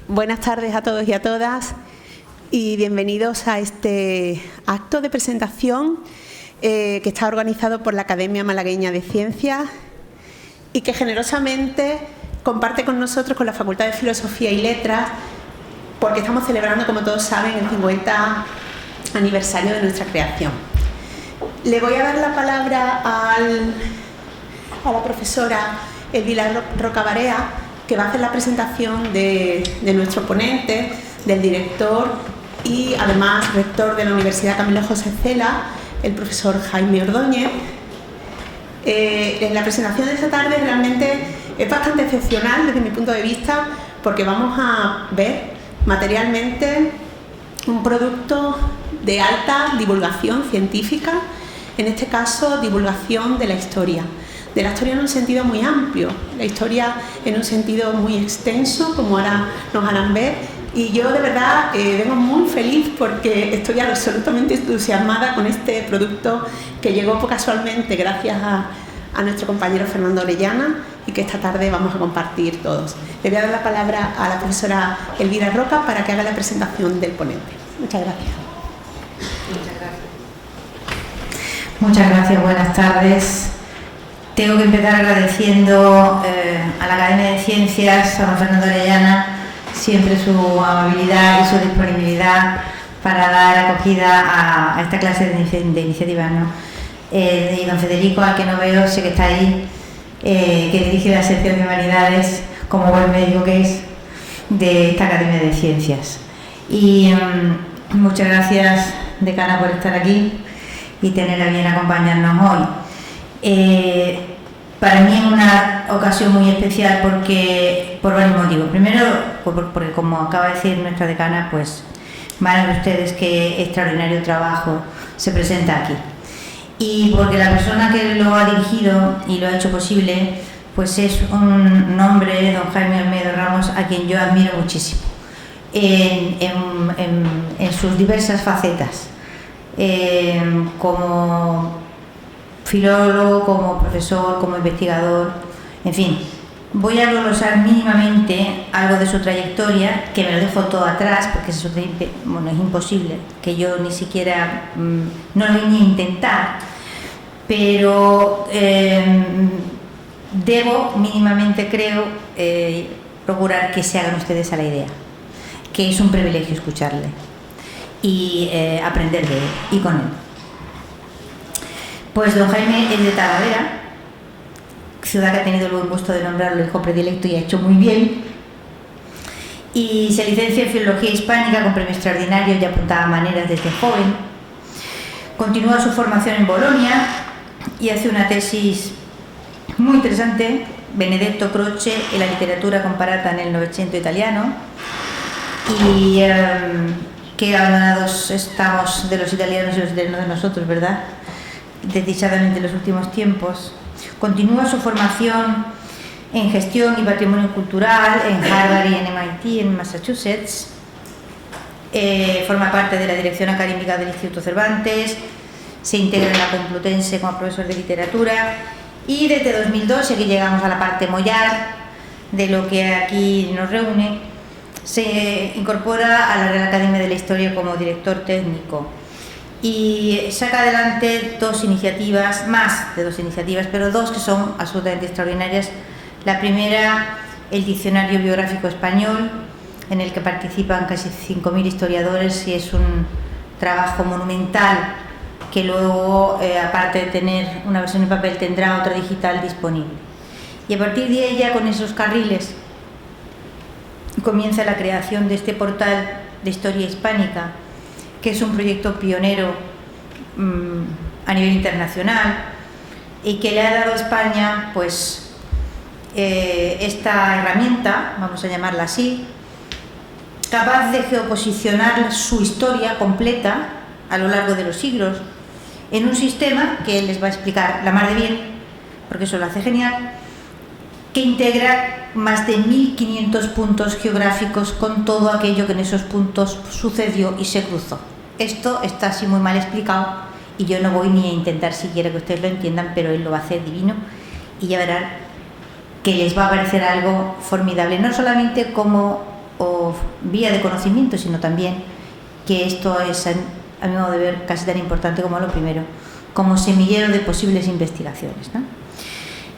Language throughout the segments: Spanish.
Buenas tardes a todos y a todas y bienvenidos a este acto de presentación que está organizado por la Academia Malagueña de Ciencias y que generosamente comparte con nosotros, con la Facultad de Filosofía y Letras, porque estamos celebrando, como todos saben, el 50 aniversario de nuestra creación. Le voy a dar la palabra a la profesora Elvira Rocabarea, que va a hacer la presentación de nuestro ponente, del director y además rector de la Universidad Camilo José Cela, el profesor Jaime Ordóñez. En la presentación de esta tarde realmente es bastante excepcional desde mi punto de vista, porque vamos a ver materialmente un producto de alta divulgación científica, en este caso divulgación de la historia en un sentido muy amplio, la historia en un sentido muy extenso, como ahora nos harán ver, y yo de verdad vengo muy feliz porque estoy absolutamente entusiasmada con este producto que llegó casualmente gracias a nuestro compañero Fernando Orellana y que esta tarde vamos a compartir todos. Le voy a dar la palabra a la profesora Elvira Roca para que haga la presentación del ponente. Muchas gracias. Muchas gracias, buenas tardes. Tengo que empezar agradeciendo a la Academia de Ciencias, a don Fernando Orellana, siempre su amabilidad y su disponibilidad para dar acogida a esta clase de iniciativas, ¿no? Y don Federico, al que no veo, sé que está ahí, que dirige la sección de Humanidades, como buen médico que es, de esta Academia de Ciencias. Y muchas gracias, decana, por estar aquí y tener a bien acompañarnos hoy. Para mí es una ocasión muy especial por varios motivos. Primero, porque como acaba de decir nuestra decana, pues van a ver ustedes qué extraordinario trabajo se presenta aquí. Y porque la persona que lo ha dirigido y lo ha hecho posible, pues es un hombre, don Jaime Olmedo Ramos, a quien yo admiro muchísimo en sus diversas facetas, como filólogo, como profesor, como investigador, en fin. Voy a glosar mínimamente algo de su trayectoria, que me lo dejo todo atrás, porque es imposible que yo ni siquiera, no lo voy ni a intentar, pero debo mínimamente, creo, procurar que se hagan ustedes a la idea, que es un privilegio escucharle y aprender de él y con él. Pues don Jaime es de Talavera, ciudad que ha tenido el buen gusto de nombrarlo hijo predilecto y ha hecho muy bien, y se licencia en Filología Hispánica con premio extraordinario y apuntaba maneras desde joven. Continúa su formación en Bolonia y hace una tesis muy interesante, Benedetto Croce e la literatura comparata nel Novecento italiano, y qué abandonados estamos de los italianos y los italianos de nosotros, ¿verdad?, desdichadamente en los últimos tiempos. Continúa su formación en gestión y patrimonio cultural en Harvard y en MIT, en Massachusetts. Forma parte de la dirección académica del Instituto Cervantes, se integra en la Complutense como profesor de literatura y desde 2002, y aquí llegamos a la parte mollar de lo que aquí nos reúne, se incorpora a la Real Academia de la Historia como director técnico. Y saca adelante dos iniciativas, pero dos que son absolutamente extraordinarias. La primera, el Diccionario Biográfico Español, en el que participan casi 5.000 historiadores, y es un trabajo monumental que luego, aparte de tener una versión en papel, tendrá otra digital disponible. Y a partir de ella, con esos carriles, comienza la creación de este portal de historia hispánica, que es un proyecto pionero a nivel internacional y que le ha dado a España pues esta herramienta, vamos a llamarla así, capaz de geoposicionar su historia completa a lo largo de los siglos en un sistema que él les va a explicar la mar de bien, porque eso lo hace genial, que integra más de 1.500 puntos geográficos con todo aquello que en esos puntos sucedió y se cruzó. Esto está así muy mal explicado y yo no voy ni a intentar siquiera que ustedes lo entiendan, pero él lo va a hacer divino y ya verán que les va a parecer algo formidable, no solamente como o vía de conocimiento, sino también que esto es, a mi modo de ver, casi tan importante como lo primero, como semillero de posibles investigaciones, ¿no?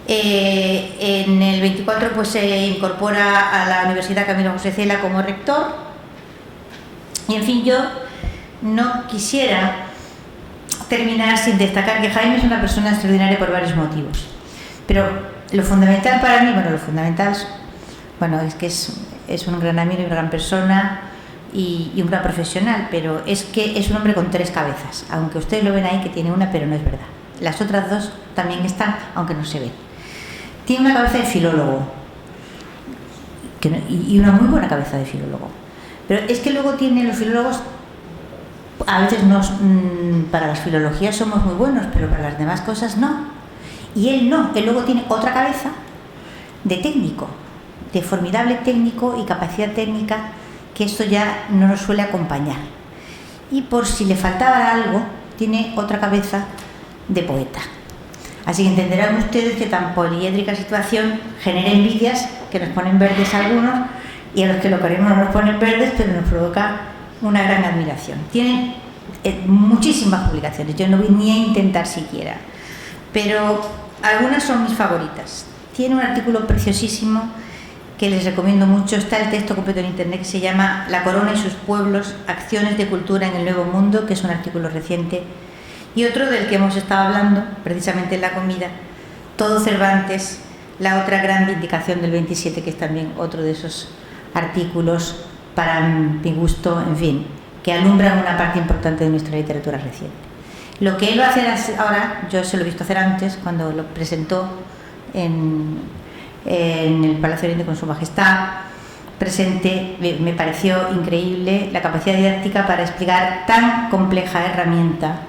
En el 24 pues se incorpora a la Universidad Camilo José Cela como rector, y en fin, yo no quisiera terminar sin destacar que Jaime es una persona extraordinaria por varios motivos, pero lo fundamental para mí, es que es un gran amigo y una gran persona y un gran profesional, pero es que es un hombre con 3 cabezas, aunque ustedes lo ven ahí que tiene una, pero no es verdad. Las otras 2 también están, aunque no se ven. Tiene una cabeza de filólogo y una muy buena cabeza de filólogo, pero es que luego tiene los filólogos, a veces para las filologías somos muy buenos, pero para las demás cosas no. Y él no, él luego tiene otra cabeza de técnico, de formidable técnico y capacidad técnica, que esto ya no nos suele acompañar. Y por si le faltaba algo, tiene otra cabeza de poeta. Así que entenderán ustedes que tan poliédrica situación genera envidias que nos ponen verdes a algunos, y a los que lo queremos no nos ponen verdes, pero nos provoca una gran admiración. Tiene muchísimas publicaciones, yo no voy ni a intentar siquiera, pero algunas son mis favoritas. Tiene un artículo preciosísimo que les recomiendo mucho, está el texto completo en internet, que se llama La corona y sus pueblos, acciones de cultura en el Nuevo Mundo, que es un artículo reciente, y otro del que hemos estado hablando precisamente en la comida, Todo Cervantes, la otra gran vindicación del 27, que es también otro de esos artículos para mi gusto, en fin, que alumbran una parte importante de nuestra literatura reciente. Lo que él va a hacer ahora, yo se lo he visto hacer antes, cuando lo presentó en el Palacio Oriente con Su Majestad presente, me pareció increíble la capacidad didáctica para explicar tan compleja herramienta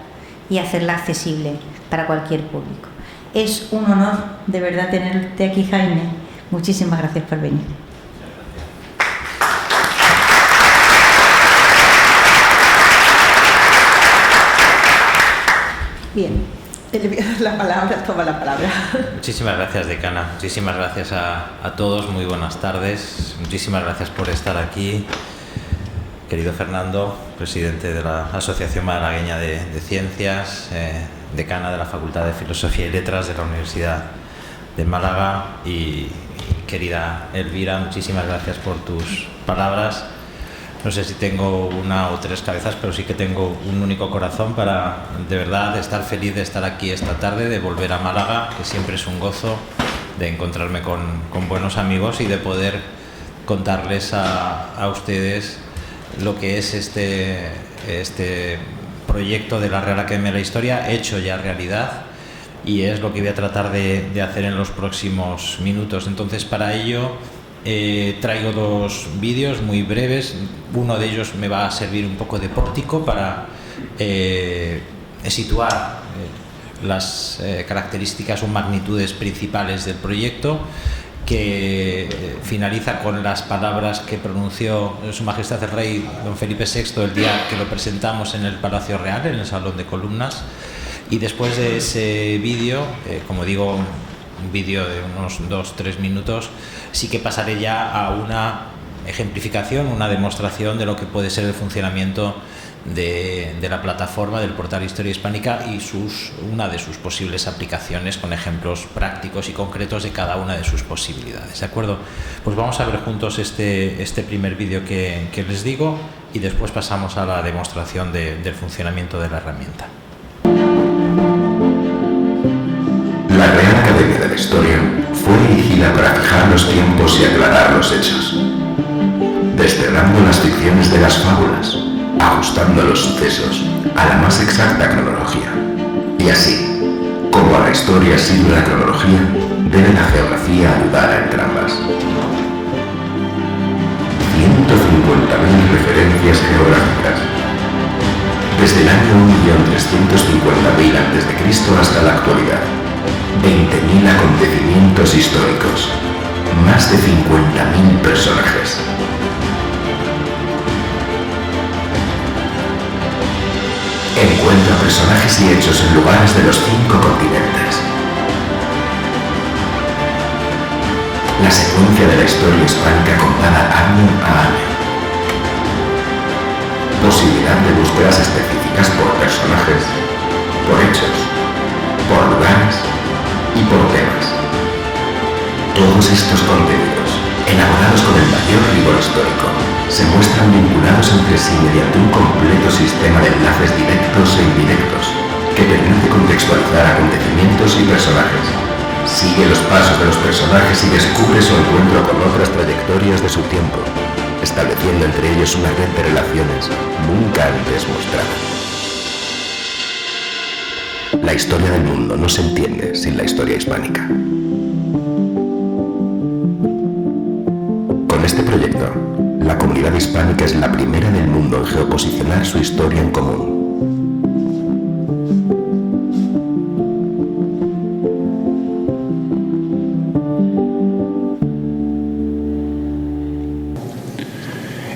y hacerla accesible para cualquier público. Es un honor de verdad tenerte aquí, Jaime. Muchísimas gracias por venir. Bien, toma la palabra. Muchísimas gracias, decana. Muchísimas gracias a todos. Muy buenas tardes. Muchísimas gracias por estar aquí. Querido Fernando, presidente de la Asociación Malagueña de Ciencias, decana de la Facultad de Filosofía y Letras de la Universidad de Málaga, y querida Elvira, muchísimas gracias por tus palabras. No sé si tengo 1 o 3 cabezas, pero sí que tengo un único corazón para, de verdad, estar feliz de estar aquí esta tarde, de volver a Málaga, que siempre es un gozo, de encontrarme con buenos amigos y de poder contarles a ustedes lo que es este proyecto de la Real Academia de la Historia, hecho ya realidad, y es lo que voy a tratar de hacer en los próximos minutos. Entonces, para ello traigo 2 vídeos muy breves. Uno de ellos me va a servir un poco de pórtico para situar las características o magnitudes principales del proyecto, que finaliza con las palabras que pronunció Su Majestad el Rey don Felipe VI el día que lo presentamos en el Palacio Real, en el Salón de Columnas. Y después de ese vídeo, como digo, un vídeo de unos 2-3 minutos, sí que pasaré ya a una ejemplificación, una demostración de lo que puede ser el funcionamiento de la plataforma del portal Historia Hispánica y una de sus posibles aplicaciones, con ejemplos prácticos y concretos de cada una de sus posibilidades. ¿De acuerdo? Pues vamos a ver juntos este primer vídeo que les digo, y después pasamos a la demostración del funcionamiento de la herramienta. La Real Academia de la Historia fue erigida para fijar los tiempos y aclarar los hechos, desterrando las ficciones de las fábulas, ajustando los sucesos a la más exacta cronología. Y así, como a la historia sirve la cronología, debe la geografía ayudar a entrambas. 150.000 referencias geográficas, desde el año 1.350.000 a.C. hasta la actualidad. 20.000 acontecimientos históricos, más de 50.000 personajes. Encuentra personajes y hechos en lugares de los 5 continentes. la secuencia de la historia hispánica contada año a año. Posibilidad de búsquedas específicas por personajes, por hechos, por lugares y por temas. Todos estos contenidos, elaborados con el mayor rigor histórico, se muestran vinculados entre sí mediante un completo sistema de enlaces directos e indirectos que permite contextualizar acontecimientos y personajes. Sigue los pasos de los personajes y descubre su encuentro con otras trayectorias de su tiempo, estableciendo entre ellos una red de relaciones nunca antes mostrada. La historia del mundo no se entiende sin la historia hispánica. Con este proyecto, la comunidad hispánica es la primera del mundo en geoposicionar su historia en común.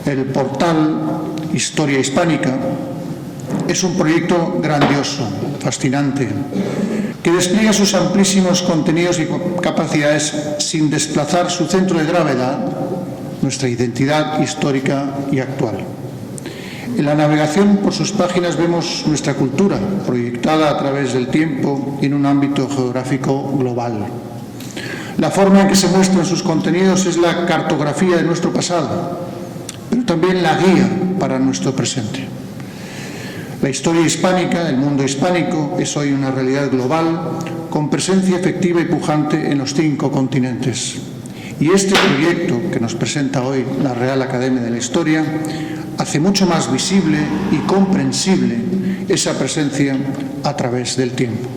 El portal Historia Hispánica es un proyecto grandioso, fascinante, que despliega sus amplísimos contenidos y capacidades sin desplazar su centro de gravedad, nuestra identidad histórica y actual. En la navegación por sus páginas vemos nuestra cultura proyectada a través del tiempo en un ámbito geográfico global. La forma en que se muestran sus contenidos es la cartografía de nuestro pasado, pero también la guía para nuestro presente. La historia hispánica, el mundo hispánico, es hoy una realidad global con presencia efectiva y pujante en los 5 continentes. Y este proyecto que nos presenta hoy la Real Academia de la Historia hace mucho más visible y comprensible esa presencia a través del tiempo.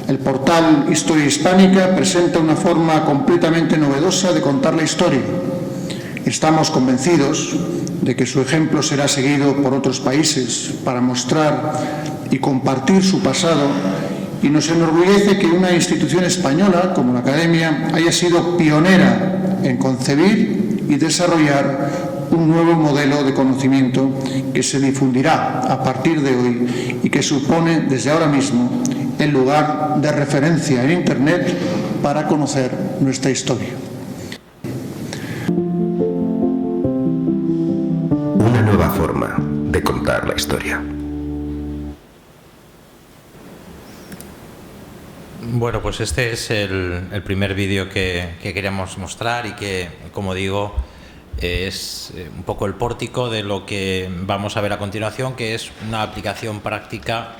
El portal Historia Hispánica presenta una forma completamente novedosa de contar la historia. Estamos convencidos de que su ejemplo será seguido por otros países para mostrar y compartir su pasado, y nos enorgullece que una institución española como la Academia haya sido pionera en concebir y desarrollar un nuevo modelo de conocimiento que se difundirá a partir de hoy y que supone desde ahora mismo el lugar de referencia en Internet para conocer nuestra historia. Una nueva forma de contar la historia. Bueno, pues este es el primer vídeo que queríamos mostrar y que, como digo, es un poco el pórtico de lo que vamos a ver a continuación, que es una aplicación práctica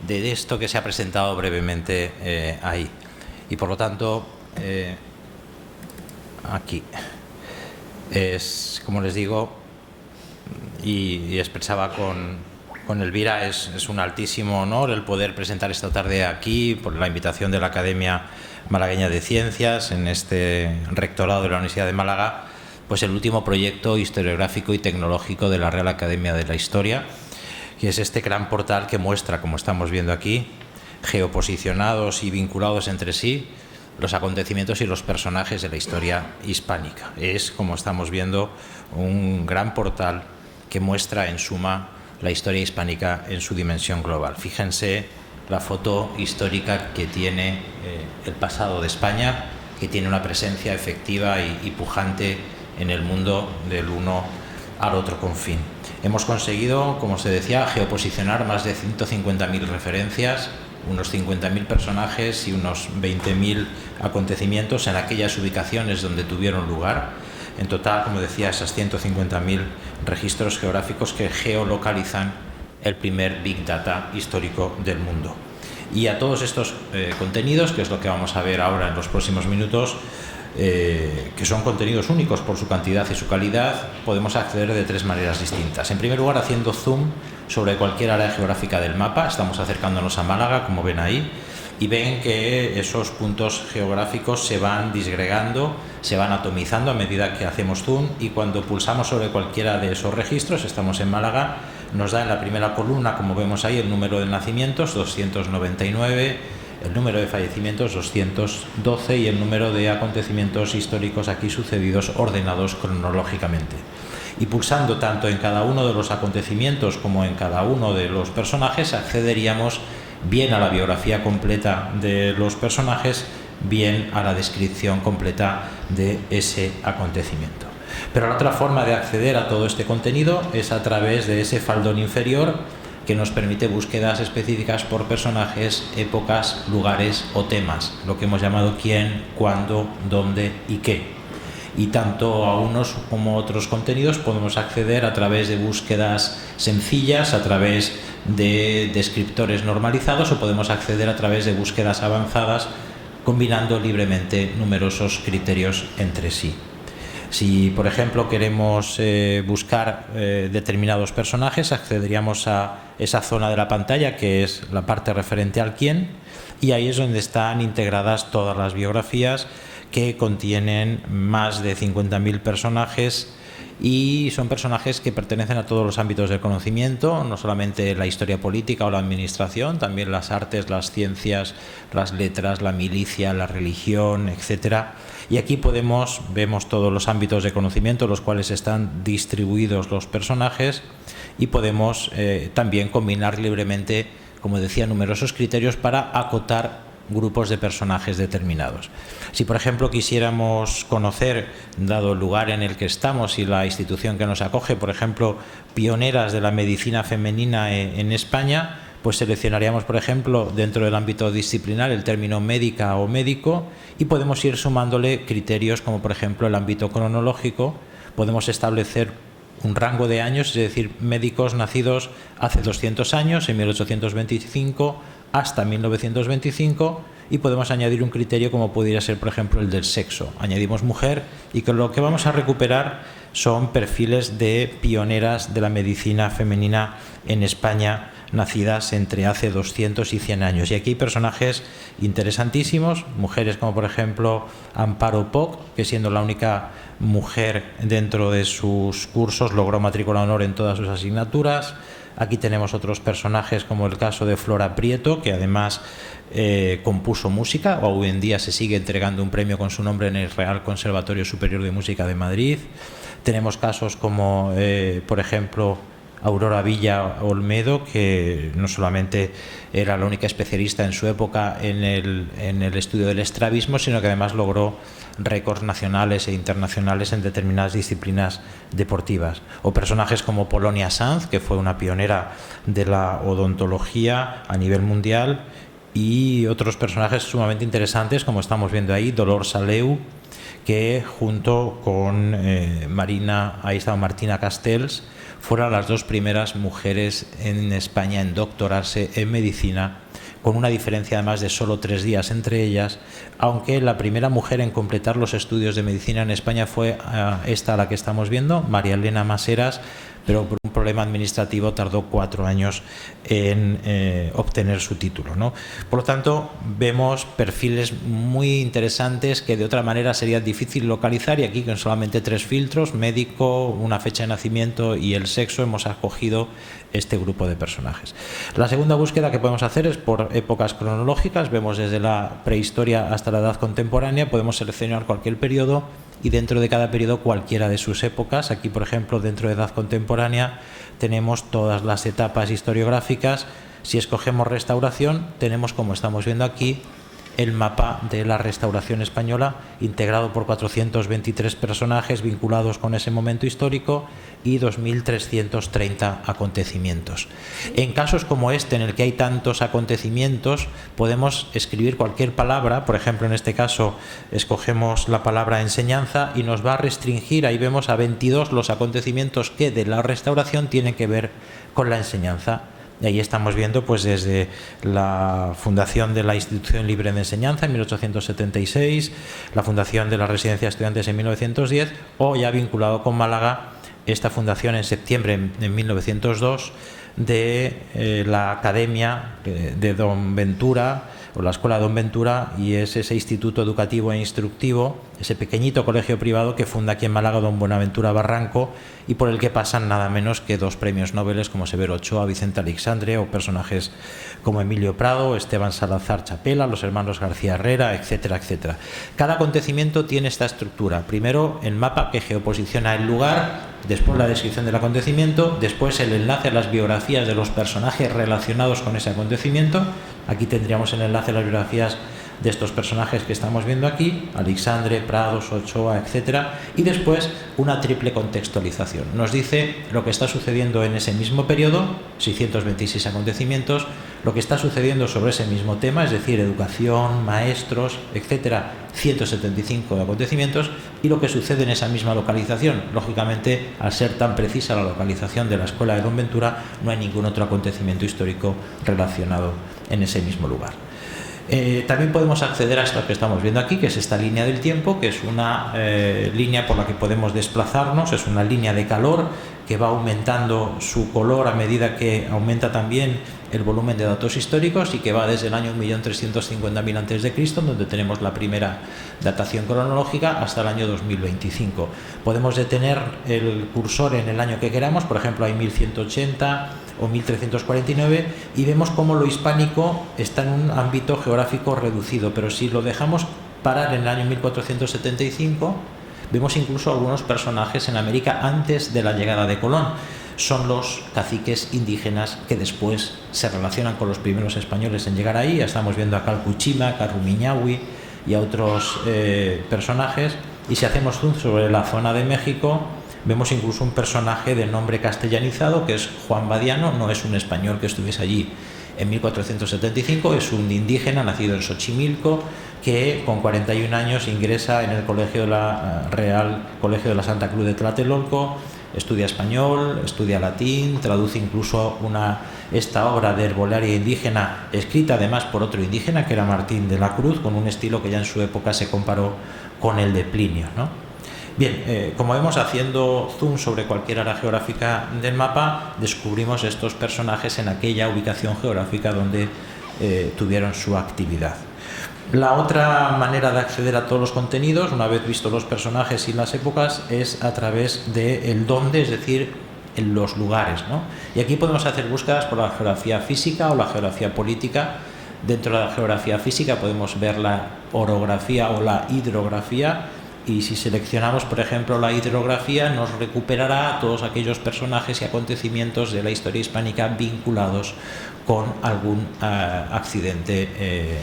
de esto que se ha presentado brevemente ahí. Y por lo tanto, aquí es, como les digo, y expresaba con Elvira, es un altísimo honor el poder presentar esta tarde aquí, por la invitación de la Academia Malagueña de Ciencias, en este rectorado de la Universidad de Málaga, pues el último proyecto historiográfico y tecnológico de la Real Academia de la Historia, que es este gran portal que muestra, como estamos viendo aquí, geoposicionados y vinculados entre sí, los acontecimientos y los personajes de la historia hispánica. Es, como estamos viendo, un gran portal que muestra, en suma, la historia hispánica en su dimensión global. Fíjense la foto histórica que tiene el pasado de España, que tiene una presencia efectiva y pujante en el mundo del uno al otro confín. Hemos conseguido, como se decía, geoposicionar más de 150.000 referencias, unos 50.000 personajes y unos 20.000 acontecimientos en aquellas ubicaciones donde tuvieron lugar. En total, como decía, esas 150.000 registros geográficos que geolocalizan el primer Big Data histórico del mundo. Y a todos estos contenidos, que es lo que vamos a ver ahora en los próximos minutos, que son contenidos únicos por su cantidad y su calidad, podemos acceder de 3 maneras distintas. En primer lugar, haciendo zoom sobre cualquier área geográfica del mapa. Estamos acercándonos a Málaga, como ven ahí, y ven que esos puntos geográficos se van disgregando, se van atomizando a medida que hacemos zoom, y cuando pulsamos sobre cualquiera de esos registros, estamos en Málaga, nos da en la primera columna, como vemos ahí, el número de nacimientos, 299, el número de fallecimientos, 212, y el número de acontecimientos históricos aquí sucedidos ordenados cronológicamente. Y pulsando tanto en cada uno de los acontecimientos como en cada uno de los personajes, accederíamos bien a la biografía completa de los personajes, bien a la descripción completa de ese acontecimiento. Pero la otra forma de acceder a todo este contenido es a través de ese faldón inferior que nos permite búsquedas específicas por personajes, épocas, lugares o temas, lo que hemos llamado quién, cuándo, dónde y qué. Y tanto a unos como a otros contenidos podemos acceder a través de búsquedas sencillas, a través de descriptores normalizados, o podemos acceder a través de búsquedas avanzadas combinando libremente numerosos criterios entre sí. Si, por ejemplo, queremos buscar determinados personajes, accederíamos a esa zona de la pantalla que es la parte referente al quién, y ahí es donde están integradas todas las biografías que contienen más de 50.000 personajes, y son personajes que pertenecen a todos los ámbitos del conocimiento, no solamente la historia política o la administración, también las artes, las ciencias, las letras, la milicia, la religión, etcétera. Y aquí vemos todos los ámbitos de conocimiento en los cuales están distribuidos los personajes, y podemos también combinar libremente, como decía, numerosos criterios para acotar grupos de personajes determinados. Si, por ejemplo, quisiéramos conocer, dado el lugar en el que estamos y la institución que nos acoge, por ejemplo, pioneras de la medicina femenina en España, pues seleccionaríamos, por ejemplo, dentro del ámbito disciplinar el término médica o médico, y podemos ir sumándole criterios como, por ejemplo, el ámbito cronológico. Podemos establecer un rango de años, es decir, médicos nacidos hace 200 años, en 1825 hasta 1925, y podemos añadir un criterio como podría ser, por ejemplo, el del sexo. Añadimos mujer, y que lo que vamos a recuperar son perfiles de pioneras de la medicina femenina en España, nacidas entre hace 200 y 100 años. Y aquí hay personajes interesantísimos, mujeres como, por ejemplo, Amparo Poch, que siendo la única mujer dentro de sus cursos logró matrícula de honor en todas sus asignaturas. Aquí tenemos otros personajes como el caso de Flora Prieto, que además compuso música, o hoy en día se sigue entregando un premio con su nombre en el Real Conservatorio Superior de Música de Madrid. Tenemos casos como, por ejemplo, Aurora Villa Olmedo, que no solamente era la única especialista en su época en el estudio del estrabismo, sino que además logró récords nacionales e internacionales en determinadas disciplinas deportivas. O personajes como Polonia Sanz, que fue una pionera de la odontología a nivel mundial, y otros personajes sumamente interesantes, como estamos viendo ahí, Dolors Aleu, que junto con Martina Castells fueron las dos primeras mujeres en España en doctorarse en medicina, con una diferencia además de solo 3 días entre ellas, aunque la primera mujer en completar los estudios de medicina en España fue esta a la que estamos viendo, María Elena Maseras, pero por un problema administrativo tardó 4 años en obtener su título, ¿no? Por lo tanto, vemos perfiles muy interesantes que de otra manera sería difícil localizar, y aquí con solamente 3 filtros, médico, una fecha de nacimiento y el sexo, hemos acogido este grupo de personajes. La segunda búsqueda que podemos hacer es por épocas cronológicas. Vemos desde la prehistoria hasta la edad contemporánea, podemos seleccionar cualquier periodo y dentro de cada periodo cualquiera de sus épocas. Aquí, por ejemplo, dentro de edad contemporánea tenemos todas las etapas historiográficas. Si escogemos restauración, tenemos, como estamos viendo aquí, el mapa de la Restauración española, integrado por 423 personajes vinculados con ese momento histórico y 2.330 acontecimientos. En casos como este, en el que hay tantos acontecimientos, podemos escribir cualquier palabra. Por ejemplo, en este caso escogemos la palabra enseñanza y nos va a restringir, ahí vemos a 22 los acontecimientos que de la Restauración tienen que ver con la enseñanza. Y ahí estamos viendo, pues, desde la fundación de la Institución Libre de Enseñanza en 1876, la fundación de la Residencia de Estudiantes en 1910, o ya vinculado con Málaga, esta fundación en septiembre de 1902 de la Academia de Don Ventura, o la Escuela de Don Ventura, y es ese instituto educativo e instructivo, ese pequeñito colegio privado que funda aquí en Málaga don Buenaventura Barranco, y por el que pasan nada menos que 2 premios Nobel como Severo Ochoa, Vicente Aleixandre, o personajes como Emilio Prado, Esteban Salazar Chapela, los hermanos García Herrera, etcétera, etcétera. Cada acontecimiento tiene esta estructura. Primero el mapa que geoposiciona el lugar, después la descripción del acontecimiento, después el enlace a las biografías de los personajes relacionados con ese acontecimiento. Aquí tendríamos el enlace a las biografías de estos personajes que estamos viendo aquí, Alexandre, Prados, Ochoa, etc. Y después una triple contextualización. Nos dice lo que está sucediendo en ese mismo periodo, 626 acontecimientos, lo que está sucediendo sobre ese mismo tema, es decir, educación, maestros, etc., 175 acontecimientos, y lo que sucede en esa misma localización. Lógicamente, al ser tan precisa la localización de la Escuela de Don Ventura, no hay ningún otro acontecimiento histórico relacionado en ese mismo lugar. También podemos acceder a esto que estamos viendo aquí, que es esta línea del tiempo, que es una línea por la que podemos desplazarnos, es una línea de calor que va aumentando su color a medida que aumenta también el volumen de datos históricos y que va desde el año 1.350.000 a.C., donde tenemos la primera datación cronológica, hasta el año 2025. Podemos detener el cursor en el año que queramos, por ejemplo hay 1180 o 1349, y vemos cómo lo hispánico está en un ámbito geográfico reducido, pero si lo dejamos parar en el año 1475, vemos incluso algunos personajes en América antes de la llegada de Colón. Son los caciques indígenas que después se relacionan con los primeros españoles en llegar ahí. Estamos viendo a Calcuchima, a Carrumiñahui y a otros personajes. Y si hacemos zoom sobre la zona de México, vemos incluso un personaje de nombre castellanizado, que es Juan Badiano. No es un español que estuviese allí en 1475, es un indígena nacido en Xochimilco, que con 41 años ingresa en el colegio de la Real Colegio de la Santa Cruz de Tlatelolco, estudia español, estudia latín, traduce incluso esta obra de herbolaria indígena, escrita además por otro indígena, que era Martín de la Cruz, con un estilo que ya en su época se comparó con el de Plinio, ¿no? Bien, como vemos, haciendo zoom sobre cualquier área geográfica del mapa, descubrimos estos personajes en aquella ubicación geográfica donde tuvieron su actividad. La otra manera de acceder a todos los contenidos, una vez visto los personajes y las épocas, es a través del dónde, es decir, en los lugares, ¿no? Y aquí podemos hacer búsquedas por la geografía física o la geografía política. Dentro de la geografía física podemos ver la orografía o la hidrografía, y si seleccionamos, por ejemplo, la hidrografía, nos recuperará todos aquellos personajes y acontecimientos de la historia hispánica vinculados con algún accidente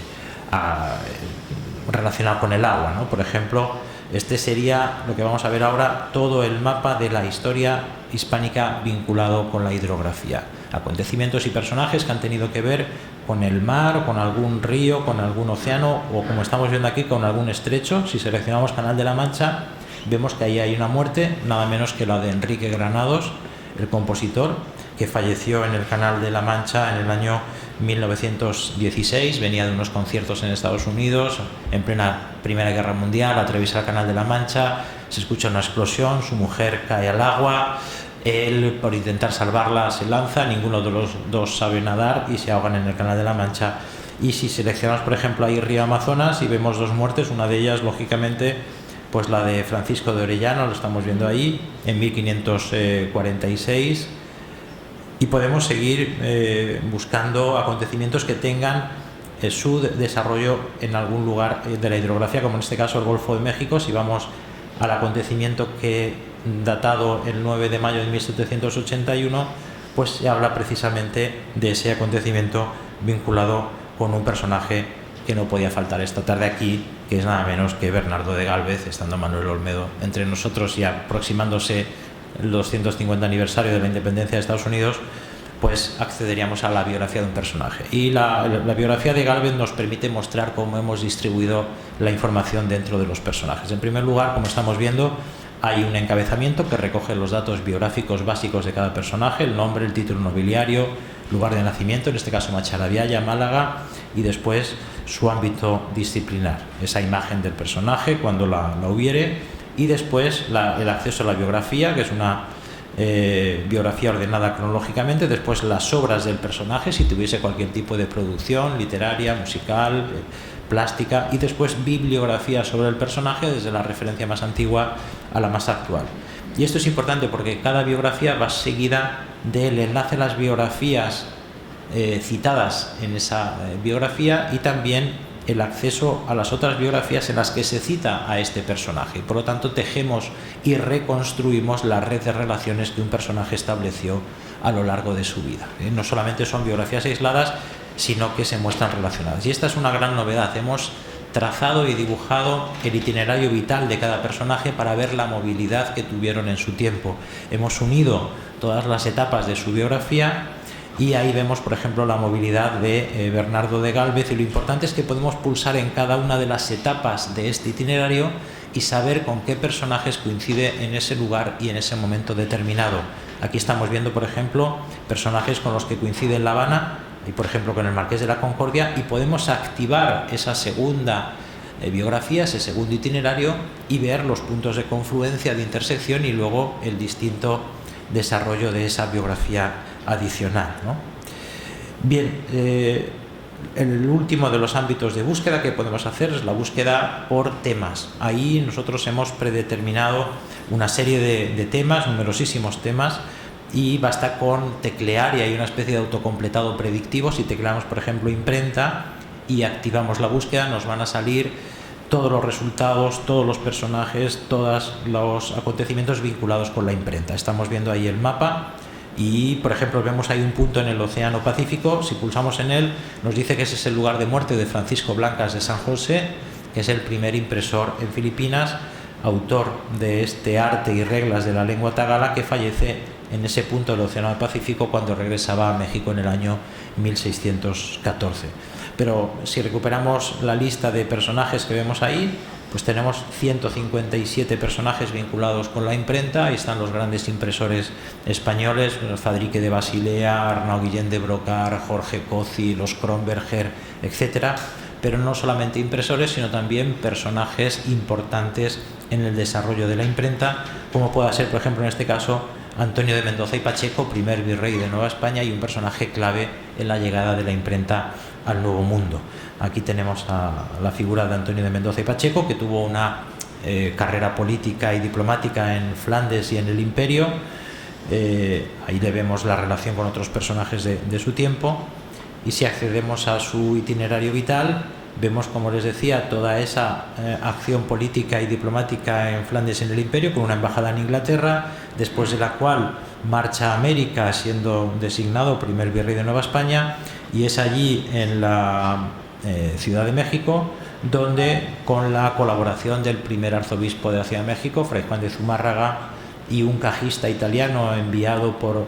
relacionado con el agua, ¿no? Por ejemplo, este sería lo que vamos a ver ahora, todo el mapa de la historia hispánica vinculado con la hidrografía. Acontecimientos y personajes que han tenido que ver con el mar, con algún río, con algún océano, o como estamos viendo aquí, con algún estrecho. Si seleccionamos Canal de la Mancha, vemos que ahí hay una muerte, nada menos que la de Enrique Granados, el compositor, que falleció en el Canal de la Mancha en el año 1916, venía de unos conciertos en Estados Unidos, en plena Primera Guerra Mundial, atraviesa el Canal de la Mancha, se escucha una explosión, su mujer cae al agua, él, por intentar salvarla, se lanza, ninguno de los dos sabe nadar y se ahogan en el Canal de la Mancha. Y si seleccionamos, por ejemplo, ahí río Amazonas y vemos dos muertes, una de ellas, lógicamente, pues la de Francisco de Orellana, lo estamos viendo ahí, en 1546, y podemos seguir buscando acontecimientos que tengan su desarrollo en algún lugar de la hidrografía, como en este caso el Golfo de México. Si vamos al acontecimiento que datado el 9 de mayo de 1781, pues se habla precisamente de ese acontecimiento vinculado con un personaje que no podía faltar esta tarde aquí, que es nada menos que Bernardo de Gálvez, estando Manuel Olmedo entre nosotros y aproximándose el 250 aniversario de la independencia de Estados Unidos, pues accederíamos a la biografía de un personaje. Y la biografía de Gálvez nos permite mostrar cómo hemos distribuido la información dentro de los personajes. En primer lugar, como estamos viendo, hay un encabezamiento que recoge los datos biográficos básicos de cada personaje, el nombre, el título nobiliario, lugar de nacimiento, en este caso Macharabiaya, Málaga, y después su ámbito disciplinar, esa imagen del personaje cuando la hubiere, y después el acceso a la biografía, que es una biografía ordenada cronológicamente, después las obras del personaje, si tuviese cualquier tipo de producción literaria, musical, plástica, y después bibliografía sobre el personaje desde la referencia más antigua a la más actual. Y esto es importante porque cada biografía va seguida del enlace a las biografías citadas en esa biografía y también el acceso a las otras biografías en las que se cita a este personaje. Por lo tanto, tejemos y reconstruimos la red de relaciones que un personaje estableció a lo largo de su vida. No solamente son biografías aisladas, sino que se muestran relacionadas. Y esta es una gran novedad. Hemos trazado y dibujado el itinerario vital de cada personaje para ver la movilidad que tuvieron en su tiempo. Hemos unido todas las etapas de su biografía y ahí vemos, por ejemplo, la movilidad de Bernardo de Gálvez, y lo importante es que podemos pulsar en cada una de las etapas de este itinerario y saber con qué personajes coincide en ese lugar y en ese momento determinado. Aquí estamos viendo, por ejemplo, personajes con los que coincide en La Habana y, por ejemplo, con el Marqués de la Concordia, y podemos activar esa segunda biografía, ese segundo itinerario, y ver los puntos de confluencia, de intersección, y luego el distinto desarrollo de esa biografía adicional, ¿no? Bien, el último de los ámbitos de búsqueda que podemos hacer es la búsqueda por temas. Ahí nosotros hemos predeterminado una serie de temas, numerosísimos temas, y basta con teclear, y hay una especie de autocompletado predictivo. Si tecleamos, por ejemplo, imprenta y activamos la búsqueda, nos van a salir todos los resultados, todos los personajes, todos los acontecimientos vinculados con la imprenta. Estamos viendo ahí el mapa y, por ejemplo, vemos ahí un punto en el Océano Pacífico. Si pulsamos en él, nos dice que ese es el lugar de muerte de Francisco Blancas de San José, que es el primer impresor en Filipinas, autor de este arte y reglas de la lengua tagala, que fallece en ese punto del Océano Pacífico cuando regresaba a México en el año 1614. Pero si recuperamos la lista de personajes que vemos ahí, pues tenemos 157 personajes vinculados con la imprenta. Ahí están los grandes impresores españoles, Fadrique de Basilea, Arnau Guillén de Brocar, Jorge Cozzi, los Kronberger, etcétera. Pero no solamente impresores, sino también personajes importantes en el desarrollo de la imprenta, como pueda ser, por ejemplo, en este caso, Antonio de Mendoza y Pacheco, primer virrey de Nueva España y un personaje clave en la llegada de la imprenta al Nuevo Mundo. Aquí tenemos a la figura de Antonio de Mendoza y Pacheco, que tuvo una carrera política y diplomática en Flandes y en el Imperio. Ahí le vemos la relación con otros personajes de su tiempo. Y si accedemos a su itinerario vital, vemos, como les decía, toda esa acción política y diplomática en Flandes y en el Imperio, con una embajada en Inglaterra, después de la cual marcha a América siendo designado primer virrey de Nueva España, y es allí en la Ciudad de México donde, con la colaboración del primer arzobispo de la Ciudad de México, Fray Juan de Zumárraga, y un cajista italiano enviado por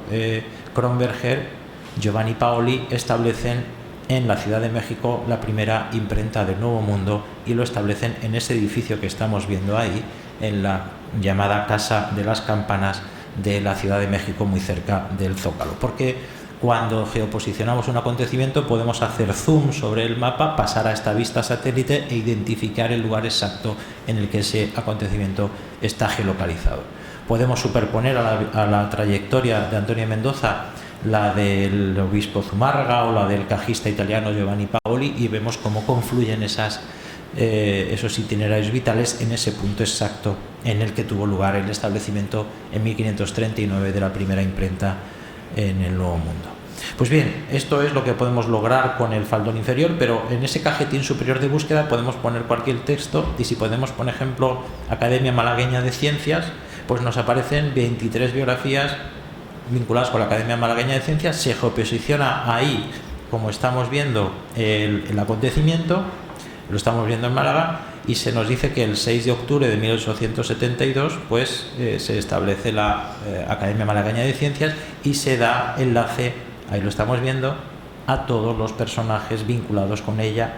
Kronberger, Giovanni Paoli, establecen en la Ciudad de México la primera imprenta del Nuevo Mundo, y lo establecen en ese edificio que estamos viendo ahí, en la llamada Casa de las Campanas de la Ciudad de México, muy cerca del Zócalo. Porque cuando geoposicionamos un acontecimiento podemos hacer zoom sobre el mapa, pasar a esta vista satélite e identificar el lugar exacto en el que ese acontecimiento está geolocalizado. Podemos superponer a la trayectoria de Antonio Mendoza la del obispo Zumárraga o la del cajista italiano Giovanni Paoli, y vemos cómo confluyen esos itinerarios vitales en ese punto exacto en el que tuvo lugar el establecimiento en 1539 de la primera imprenta en el Nuevo Mundo. Pues bien, esto es lo que podemos lograr con el faldón inferior, pero en ese cajetín superior de búsqueda podemos poner cualquier texto, y si ponemos, por ejemplo, Academia Malagueña de Ciencias, pues nos aparecen 23 biografías vinculadas con la Academia Malagueña de Ciencias. Se geoposiciona ahí, como estamos viendo, el acontecimiento, lo estamos viendo en Málaga, y se nos dice que el 6 de octubre de 1872 pues, se establece la Academia Malagueña de Ciencias, y se da enlace, ahí lo estamos viendo, a todos los personajes vinculados con ella,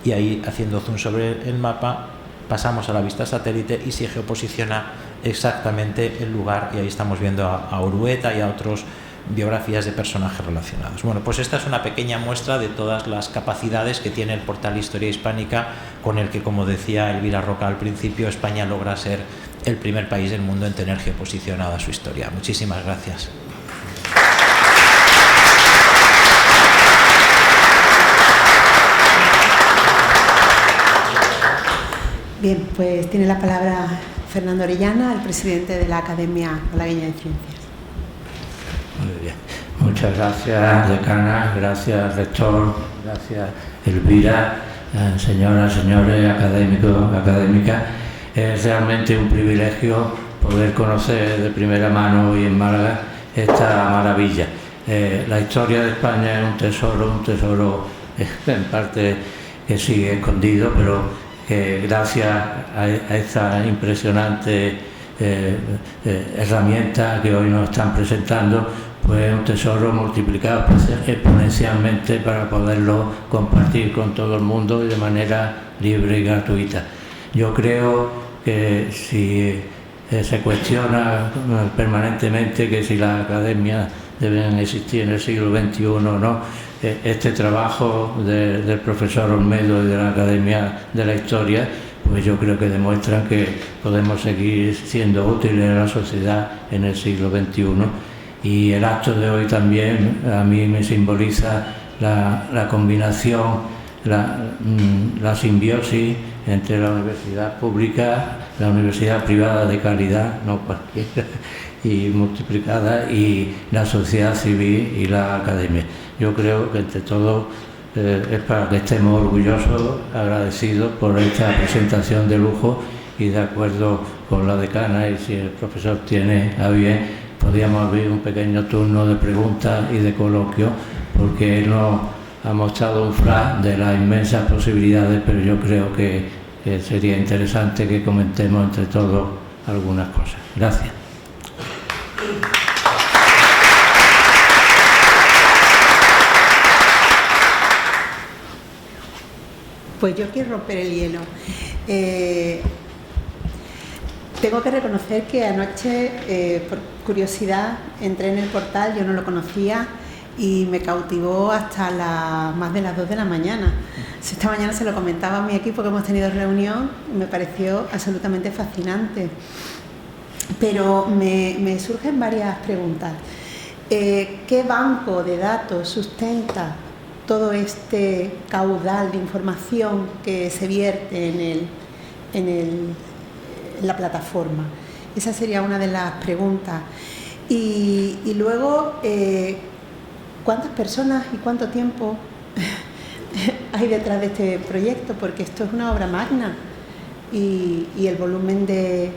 y ahí, haciendo zoom sobre el mapa, pasamos a la vista satélite y se geoposiciona exactamente el lugar, y ahí estamos viendo a Orueta y a otras biografías de personajes relacionados. Bueno, pues esta es una pequeña muestra de todas las capacidades que tiene el portal Historia Hispánica, con el que, como decía Elvira Roca al principio, España logra ser el primer país del mundo en tener geoposicionada su historia. Muchísimas gracias. Bien, pues tiene la palabra Fernando Orellana, el presidente de la Academia Malagueña de Ciencias. Muy bien. Muchas gracias, decana, gracias, rector, gracias, Elvira, señoras, señores, académicos, académicas. Es realmente un privilegio poder conocer de primera mano hoy en Málaga esta maravilla. la historia de España es un tesoro en parte que sigue escondido, pero que gracias a esta impresionante herramienta que hoy nos están presentando, pues es un tesoro multiplicado exponencialmente para poderlo compartir con todo el mundo y de manera libre y gratuita. Yo creo que si se cuestiona permanentemente que si las academias deben existir en el siglo XXI o no, este trabajo del profesor Olmedo y de la Academia de la Historia, pues yo creo que demuestran que podemos seguir siendo útiles a la sociedad en el siglo XXI. Y el acto de hoy también a mí me simboliza la combinación, la simbiosis entre la universidad pública, la universidad privada de calidad, no cualquiera, y multiplicada, y la sociedad civil y la academia. Yo creo que entre todos es para que estemos orgullosos, agradecidos por esta presentación de lujo, y de acuerdo con la decana, y si el profesor tiene a bien, podríamos abrir un pequeño turno de preguntas y de coloquio, porque él nos ha mostrado un flash de las inmensas posibilidades, pero yo creo que sería interesante que comentemos entre todos algunas cosas. Gracias. Pues yo quiero romper el hielo. Tengo que reconocer que anoche, por curiosidad, entré en el portal, yo no lo conocía y me cautivó hasta más de las 2 de la mañana. Esta mañana se lo comentaba a mi equipo que hemos tenido reunión y me pareció absolutamente fascinante. Pero me surgen varias preguntas. ¿Qué banco de datos sustenta todo este caudal de información que se vierte en la plataforma? Esa sería una de las preguntas. Y luego, ¿cuántas personas y cuánto tiempo hay detrás de este proyecto? Porque esto es una obra magna y el volumen de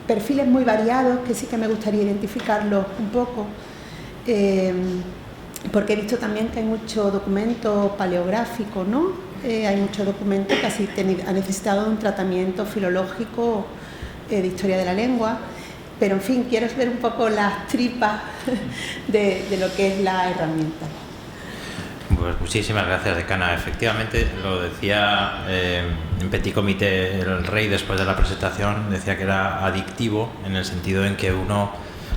perfiles muy variados, que sí que me gustaría identificarlos un poco, porque he visto también que hay mucho documento paleográfico, ¿no? Hay mucho documento que ha necesitado un tratamiento filológico de historia de la lengua, pero en fin, quiero ver un poco las tripas de lo que es la herramienta. Pues muchísimas gracias, decana. Efectivamente, lo decía en Petit Comité el rey después de la presentación, decía que era adictivo en el sentido en que uno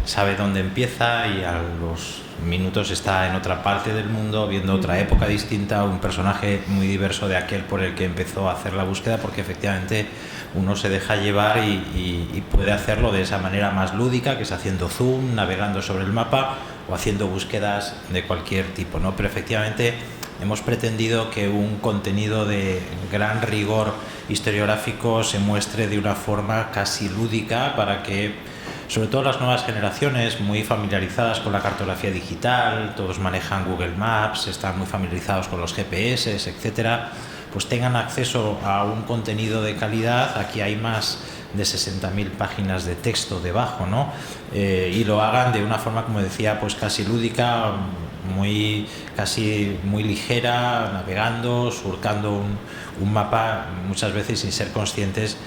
sabe dónde empieza y a los minutos está en otra parte del mundo, viendo otra época distinta, un personaje muy diverso de aquel por el que empezó a hacer la búsqueda, porque efectivamente uno se deja llevar y puede hacerlo de esa manera más lúdica, que es haciendo zoom, navegando sobre el mapa o haciendo búsquedas de cualquier tipo, ¿no? Pero efectivamente hemos pretendido que un contenido de gran rigor historiográfico se muestre de una forma casi lúdica para que sobre todo las nuevas generaciones, muy familiarizadas con la cartografía digital, todos manejan Google Maps, están muy familiarizados con los GPS, etcétera, pues tengan acceso a un contenido de calidad. Aquí hay más de 60.000 páginas de texto debajo, ¿no? Y lo hagan de una forma, como decía, pues casi lúdica, casi muy ligera, navegando, surcando un mapa, muchas veces sin ser conscientes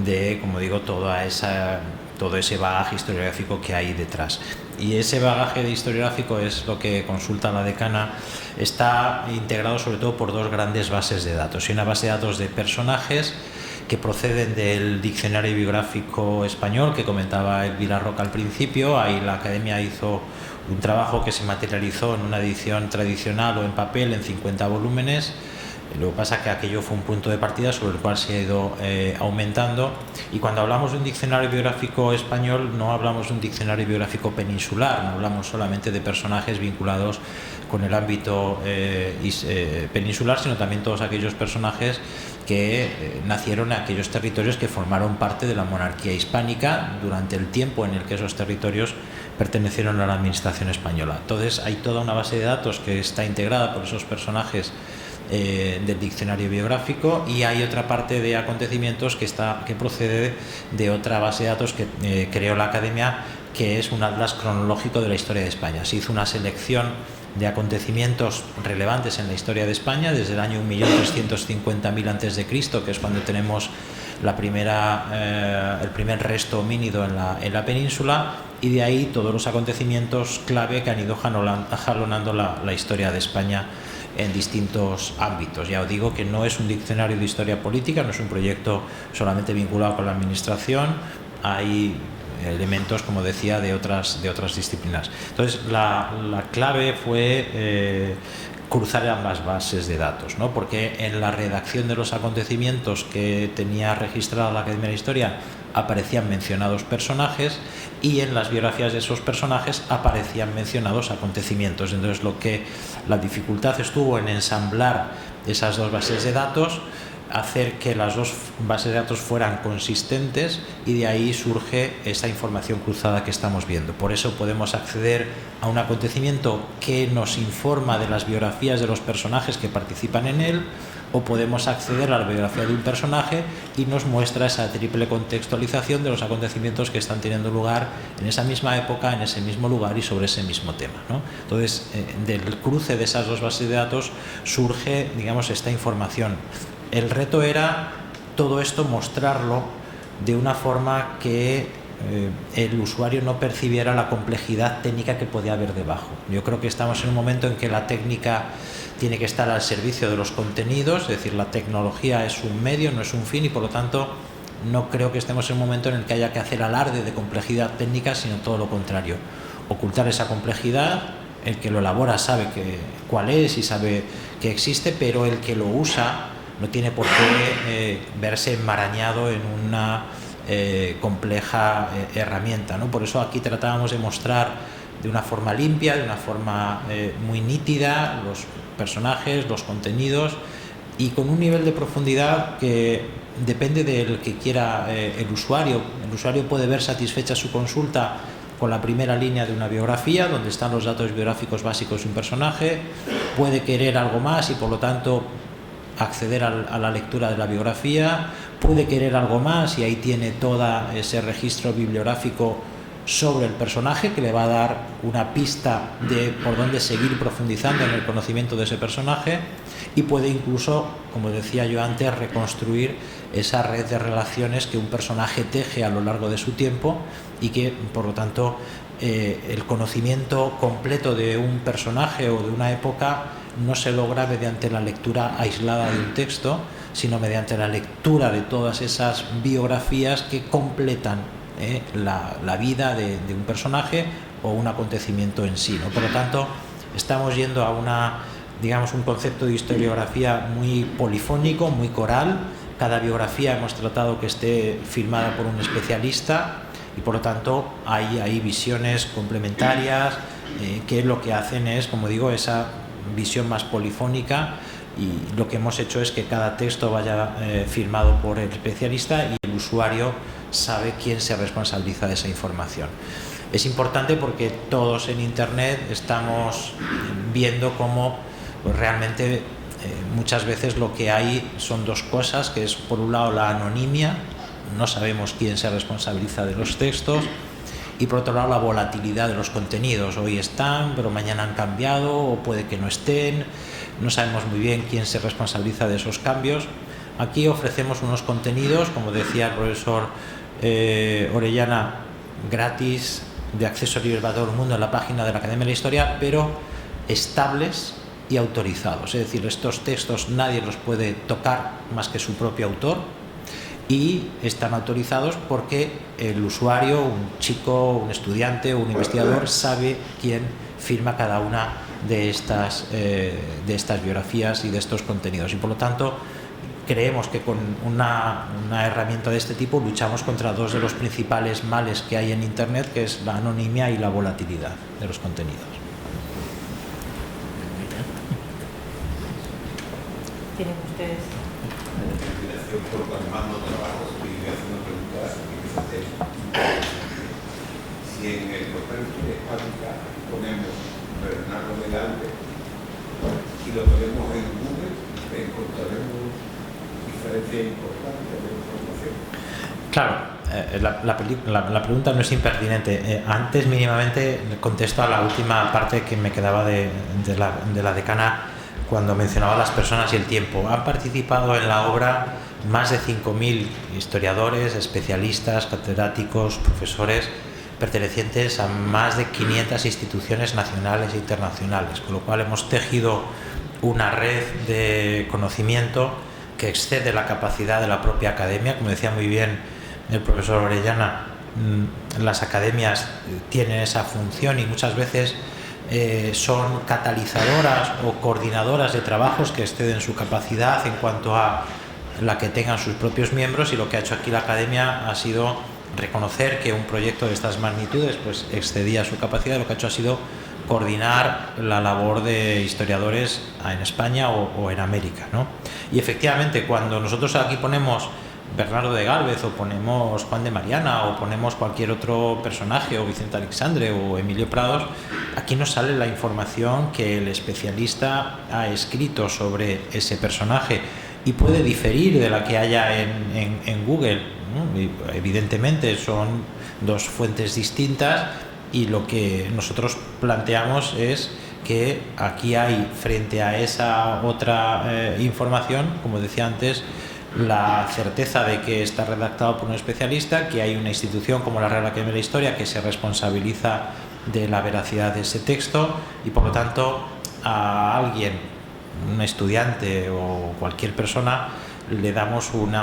de, como digo, todo ese bagaje historiográfico que hay detrás. Y ese bagaje historiográfico es lo que consulta la decana. Está integrado sobre todo por dos grandes bases de datos. Y una base de datos de personajes que proceden del Diccionario Biográfico Español que comentaba Elvira Roca al principio. Ahí la academia hizo un trabajo que se materializó en una edición tradicional o en papel en 50 volúmenes. Lo que pasa es que aquello fue un punto de partida sobre el cual se ha ido aumentando, y cuando hablamos de un diccionario biográfico español no hablamos de un diccionario biográfico peninsular, no hablamos solamente de personajes vinculados con el ámbito peninsular, sino también todos aquellos personajes que nacieron en aquellos territorios que formaron parte de la monarquía hispánica durante el tiempo en el que esos territorios pertenecieron a la administración española. Entonces hay toda una base de datos que está integrada por esos personajes del diccionario biográfico, y hay otra parte de acontecimientos que procede de otra base de datos que creó la academia que es un atlas cronológico de la historia de España. Se hizo una selección de acontecimientos relevantes en la historia de España desde el año 1.350.000 a.C., que es cuando tenemos el primer resto homínido en la península, y de ahí todos los acontecimientos clave que han ido jalonando la historia de España en distintos ámbitos. Ya os digo que no es un diccionario de historia política, no es un proyecto solamente vinculado con la administración, hay elementos, como decía, de otras disciplinas. Entonces, la clave fue cruzar ambas bases de datos, ¿no? Porque en la redacción de los acontecimientos que tenía registrada la Academia de Historia aparecían mencionados personajes, y en las biografías de esos personajes aparecían mencionados acontecimientos. Entonces, la dificultad estuvo en ensamblar esas dos bases de datos, hacer que las dos bases de datos fueran consistentes, y de ahí surge esa información cruzada que estamos viendo. Por eso podemos acceder a un acontecimiento que nos informa de las biografías de los personajes que participan en él, o podemos acceder a la biografía de un personaje y nos muestra esa triple contextualización de los acontecimientos que están teniendo lugar en esa misma época, en ese mismo lugar y sobre ese mismo tema, ¿no? Entonces, del cruce de esas dos bases de datos surge, digamos, esta información. El reto era todo esto mostrarlo de una forma que el usuario no percibiera la complejidad técnica que podía haber debajo. Yo creo que estamos en un momento en que la técnica tiene que estar al servicio de los contenidos, es decir, la tecnología es un medio, no es un fin, y por lo tanto no creo que estemos en un momento en el que haya que hacer alarde de complejidad técnica, sino todo lo contrario, ocultar esa complejidad. El que lo elabora sabe cuál es y sabe que existe, pero el que lo usa no tiene por qué verse enmarañado en una compleja herramienta, ¿no? Por eso aquí tratábamos de mostrar de una forma limpia, de una forma muy nítida, los personajes, los contenidos, y con un nivel de profundidad que depende del que quiera el usuario. El usuario puede ver satisfecha su consulta con la primera línea de una biografía, donde están los datos biográficos básicos de un personaje, puede querer algo más y por lo tanto acceder a la lectura de la biografía, puede querer algo más y ahí tiene todo ese registro bibliográfico sobre el personaje que le va a dar una pista de por dónde seguir profundizando en el conocimiento de ese personaje, y puede incluso, como decía yo antes, reconstruir esa red de relaciones que un personaje teje a lo largo de su tiempo, y que por lo tanto el conocimiento completo de un personaje o de una época no se logra mediante la lectura aislada de un texto, sino mediante la lectura de todas esas biografías que completan la vida de un personaje o un acontecimiento en sí, ¿no? Por lo tanto, estamos yendo a un concepto de historiografía muy polifónico, muy coral. Cada biografía hemos tratado que esté firmada por un especialista, y por lo tanto hay visiones complementarias que lo que hacen es, como digo, esa visión más polifónica, y lo que hemos hecho es que cada texto vaya firmado por el especialista y el usuario sabe quién se responsabiliza de esa información. Es importante porque todos en Internet estamos viendo cómo realmente muchas veces lo que hay son dos cosas, que es por un lado la anonimia, no sabemos quién se responsabiliza de los textos, y por otro lado la volatilidad de los contenidos. Hoy están, pero mañana han cambiado, o puede que no estén, no sabemos muy bien quién se responsabiliza de esos cambios. Aquí ofrecemos unos contenidos, como decía el profesor Orellana, gratis, de acceso libre para todo el mundo en la página de la Academia de la Historia, pero estables y autorizados. Es decir, estos textos nadie los puede tocar más que su propio autor, y están autorizados porque el usuario, un chico, un estudiante o un investigador, sabe quién firma cada una de estas biografías y de estos contenidos, y por lo tanto creemos que con una herramienta de este tipo luchamos contra dos de los principales males que hay en Internet, que es la anonimia y la volatilidad de los contenidos. ¿Tienen ustedes? Por mando trabajo, y voy a hacer una pregunta. Si en el portal de Historia Hispánica ponemos Bernardo Velázquez y lo ponemos en Google, encontraremos diferencias importantes de información. Claro, la pregunta no es impertinente. Antes mínimamente contesto a la última parte que me quedaba de la decana cuando mencionaba las personas y el tiempo. Han participado en la obra más de 5.000 historiadores, especialistas, catedráticos, profesores, pertenecientes a más de 500 instituciones nacionales e internacionales, con lo cual hemos tejido una red de conocimiento que excede la capacidad de la propia academia. Como decía muy bien el profesor Orellana, las academias tienen esa función y muchas veces son catalizadoras o coordinadoras de trabajos que exceden su capacidad en cuanto a la que tengan sus propios miembros, y lo que ha hecho aquí la academia ha sido reconocer que un proyecto de estas magnitudes pues excedía su capacidad. Lo que ha hecho ha sido coordinar la labor de historiadores en España o en América, ¿no? Y efectivamente, cuando nosotros aquí ponemos Bernardo de Gálvez o ponemos Juan de Mariana o ponemos cualquier otro personaje, o Vicente Aleixandre o Emilio Prados, aquí nos sale la información que el especialista ha escrito sobre ese personaje, y puede diferir de la que haya en Google, ¿no? Y evidentemente son dos fuentes distintas, y lo que nosotros planteamos es que aquí hay, frente a esa otra información, como decía antes, la certeza de que está redactado por un especialista, que hay una institución como la Real Academia de la Historia que se responsabiliza de la veracidad de ese texto, y por lo tanto a alguien, un estudiante o cualquier persona, le damos un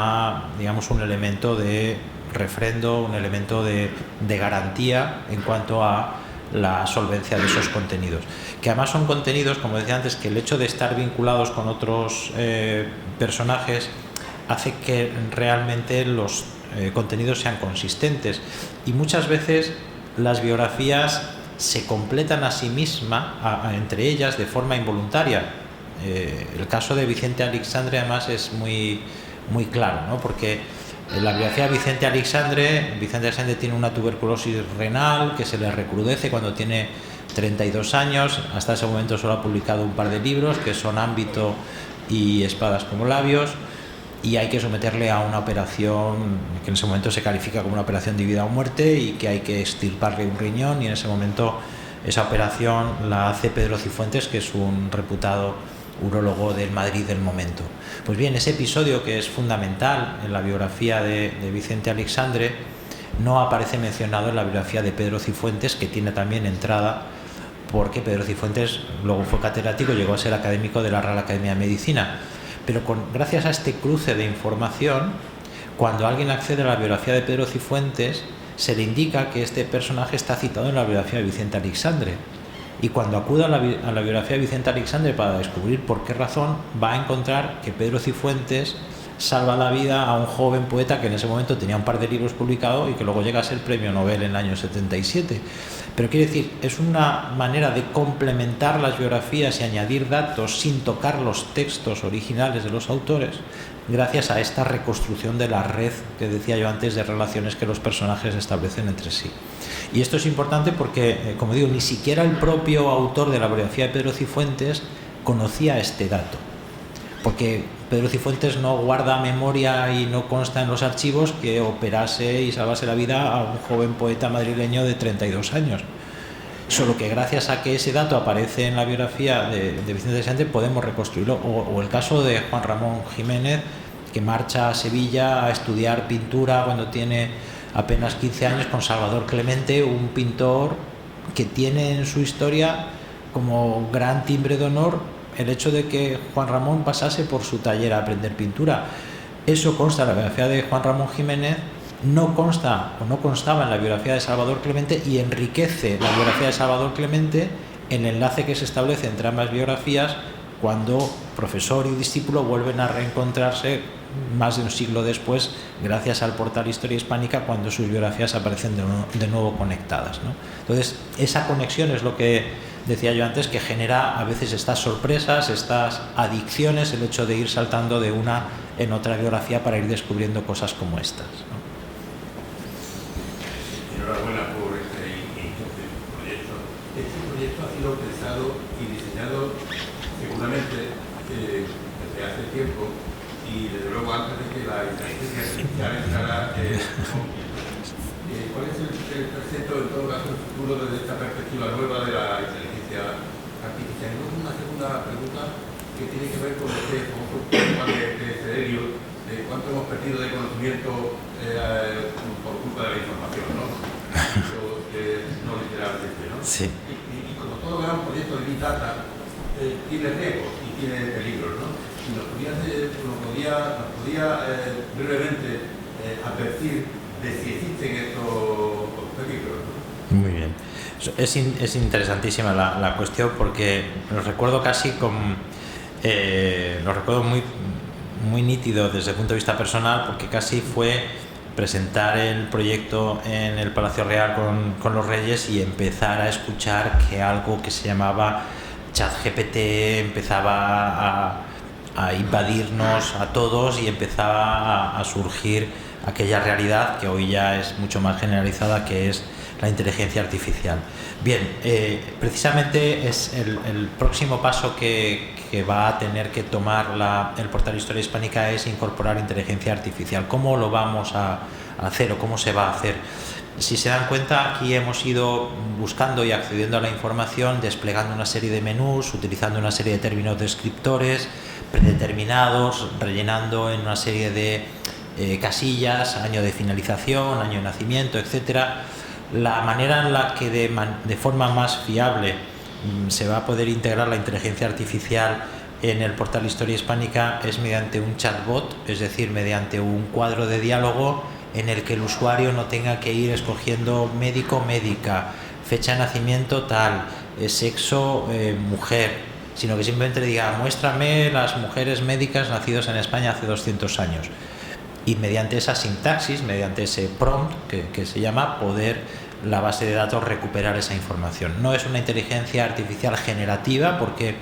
elemento de refrendo, un elemento de garantía en cuanto a la solvencia de esos contenidos, que además son contenidos, como decía antes, que el hecho de estar vinculados con otros personajes hace que realmente los contenidos sean consistentes, y muchas veces las biografías se completan a sí mismas, entre ellas, de forma involuntaria. El caso de Vicente Aleixandre además es muy, muy claro, ¿no? Porque en la biografía de Vicente Aleixandre tiene una tuberculosis renal que se le recrudece cuando tiene 32 años. Hasta ese momento solo ha publicado un par de libros, que son Ámbito y Espadas como labios, y hay que someterle a una operación que en ese momento se califica como una operación de vida o muerte, y que hay que extirparle un riñón, y en ese momento esa operación la hace Pedro Cifuentes, que es un reputado urólogo del Madrid del momento. Pues bien, ese episodio, que es fundamental en la biografía de Vicente Aleixandre, no aparece mencionado en la biografía de Pedro Cifuentes, que tiene también entrada, porque Pedro Cifuentes luego fue catedrático, llegó a ser académico de la Real Academia de Medicina. Pero gracias a este cruce de información, cuando alguien accede a la biografía de Pedro Cifuentes, se le indica que este personaje está citado en la biografía de Vicente Aleixandre. Y cuando acuda a la biografía de Vicente Aleixandre para descubrir por qué razón, va a encontrar que Pedro Cifuentes salva la vida a un joven poeta que en ese momento tenía un par de libros publicados y que luego llega a ser premio Nobel en el año 77. Pero quiere decir, es una manera de complementar las biografías y añadir datos sin tocar los textos originales de los autores, gracias a esta reconstrucción de la red que decía yo antes, de relaciones que los personajes establecen entre sí. Y esto es importante porque, como digo, ni siquiera el propio autor de la biografía de Pedro Cifuentes conocía este dato, porque Pedro Cifuentes no guarda memoria y no consta en los archivos que operase y salvase la vida a un joven poeta madrileño de 32 años. Solo que gracias a que ese dato aparece en la biografía de Vicente Aleixandre podemos reconstruirlo. O el caso de Juan Ramón Jiménez, que marcha a Sevilla a estudiar pintura cuando tiene apenas 15 años con Salvador Clemente, un pintor que tiene en su historia como gran timbre de honor el hecho de que Juan Ramón pasase por su taller a aprender pintura. Eso consta en la biografía de Juan Ramón Jiménez, no consta o no constaba en la biografía de Salvador Clemente, y enriquece la biografía de Salvador Clemente el enlace que se establece entre ambas biografías cuando profesor y discípulo vuelven a reencontrarse más de un siglo después, gracias al portal Historia Hispánica, cuando sus biografías aparecen de nuevo conectadas, ¿no? Entonces, esa conexión es lo que decía yo antes, que genera a veces estas sorpresas, estas adicciones, el hecho de ir saltando de una en otra biografía para ir descubriendo cosas como estas, ¿no? Enhorabuena por este proyecto. Este proyecto ha sido pensado y diseñado seguramente desde hace tiempo y desde luego antes de que la inteligencia artificial entrara ¿cuál es el presente o en todo caso el futuro desde esta perspectiva nueva de la inteligencia artificial? Y luego una segunda pregunta que tiene que ver con este famoso tema de Cederio, de cuánto hemos perdido de conocimiento por culpa de la información, ¿no? No literalmente, ¿no? Sí. Y como todo gran proyecto de Big Data tiene riesgos y tiene peligros, ¿no? Y nos podía brevemente advertir de si existen estos peligros, ¿no? Muy bien. Es interesantísima la cuestión porque lo recuerdo casi lo recuerdo muy nítido desde el punto de vista personal, porque casi fue presentar el proyecto en el Palacio Real con los Reyes y empezar a escuchar que algo que se llamaba ChatGPT empezaba a invadirnos a todos y empezaba a surgir aquella realidad que hoy ya es mucho más generalizada, que es la inteligencia artificial. Bien, precisamente es el próximo paso que va a tener que tomar el portal Historia Hispánica es incorporar inteligencia artificial. ¿Cómo lo vamos a hacer o cómo se va a hacer? Si se dan cuenta, aquí hemos ido buscando y accediendo a la información, desplegando una serie de menús, utilizando una serie de términos descriptores predeterminados, rellenando en una serie de casillas, año de finalización, año de nacimiento, etcétera. La manera en la que de forma más fiable se va a poder integrar la inteligencia artificial en el portal Historia Hispánica es mediante un chatbot, es decir, mediante un cuadro de diálogo en el que el usuario no tenga que ir escogiendo médico, médica, fecha de nacimiento tal, sexo, mujer, sino que simplemente le diga: muéstrame las mujeres médicas nacidas en España hace 200 años. Y mediante esa sintaxis, mediante ese prompt que se llama, poder la base de datos recuperar esa información. No es una inteligencia artificial generativa, porque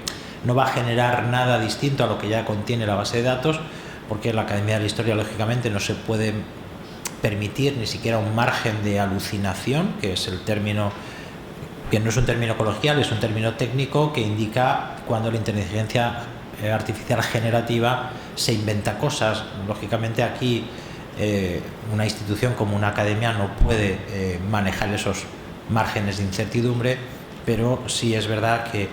no va a generar nada distinto a lo que ya contiene la base de datos, porque en la Academia de la Historia, lógicamente, no se puede permitir ni siquiera un margen de alucinación, que es el término, que no es un término coloquial, es un término técnico que indica cuando la inteligencia artificial generativa se inventa cosas. Lógicamente aquí una institución como una academia no puede manejar esos márgenes de incertidumbre, pero sí es verdad que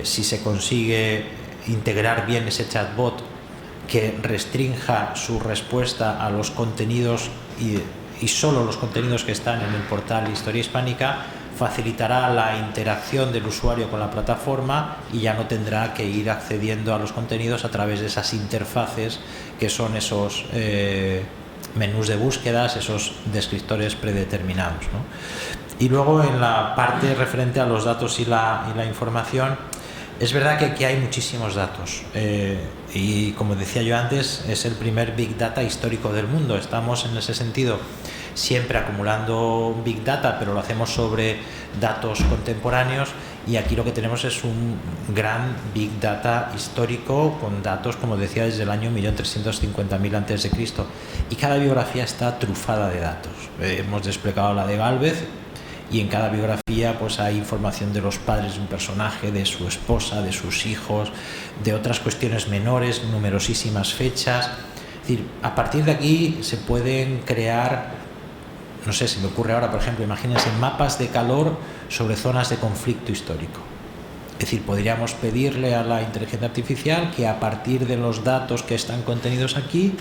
si se consigue integrar bien ese chatbot que restrinja su respuesta a los contenidos y solo los contenidos que están en el portal Historia Hispánica, facilitará la interacción del usuario con la plataforma y ya no tendrá que ir accediendo a los contenidos a través de esas interfaces que son esos menús de búsquedas, esos descriptores predeterminados, ¿no? Y luego en la parte referente a los datos y la información, es verdad que aquí hay muchísimos datos y, como decía yo antes, es el primer Big Data histórico del mundo. Estamos en ese sentido siempre acumulando Big Data, pero lo hacemos sobre datos contemporáneos, y aquí lo que tenemos es un gran Big Data histórico con datos, como decía, desde el año 1350.000 a.C. y cada biografía está trufada de datos. Hemos desplegado la de Gálvez y en cada biografía pues hay información de los padres de un personaje, de su esposa, de sus hijos, de otras cuestiones menores, numerosísimas fechas. Es decir, a partir de aquí se pueden crear, no sé, se me ocurre ahora, por ejemplo, imagínense mapas de calor sobre zonas de conflicto histórico. Es decir, podríamos pedirle a la inteligencia artificial que a partir de los datos que están contenidos aquí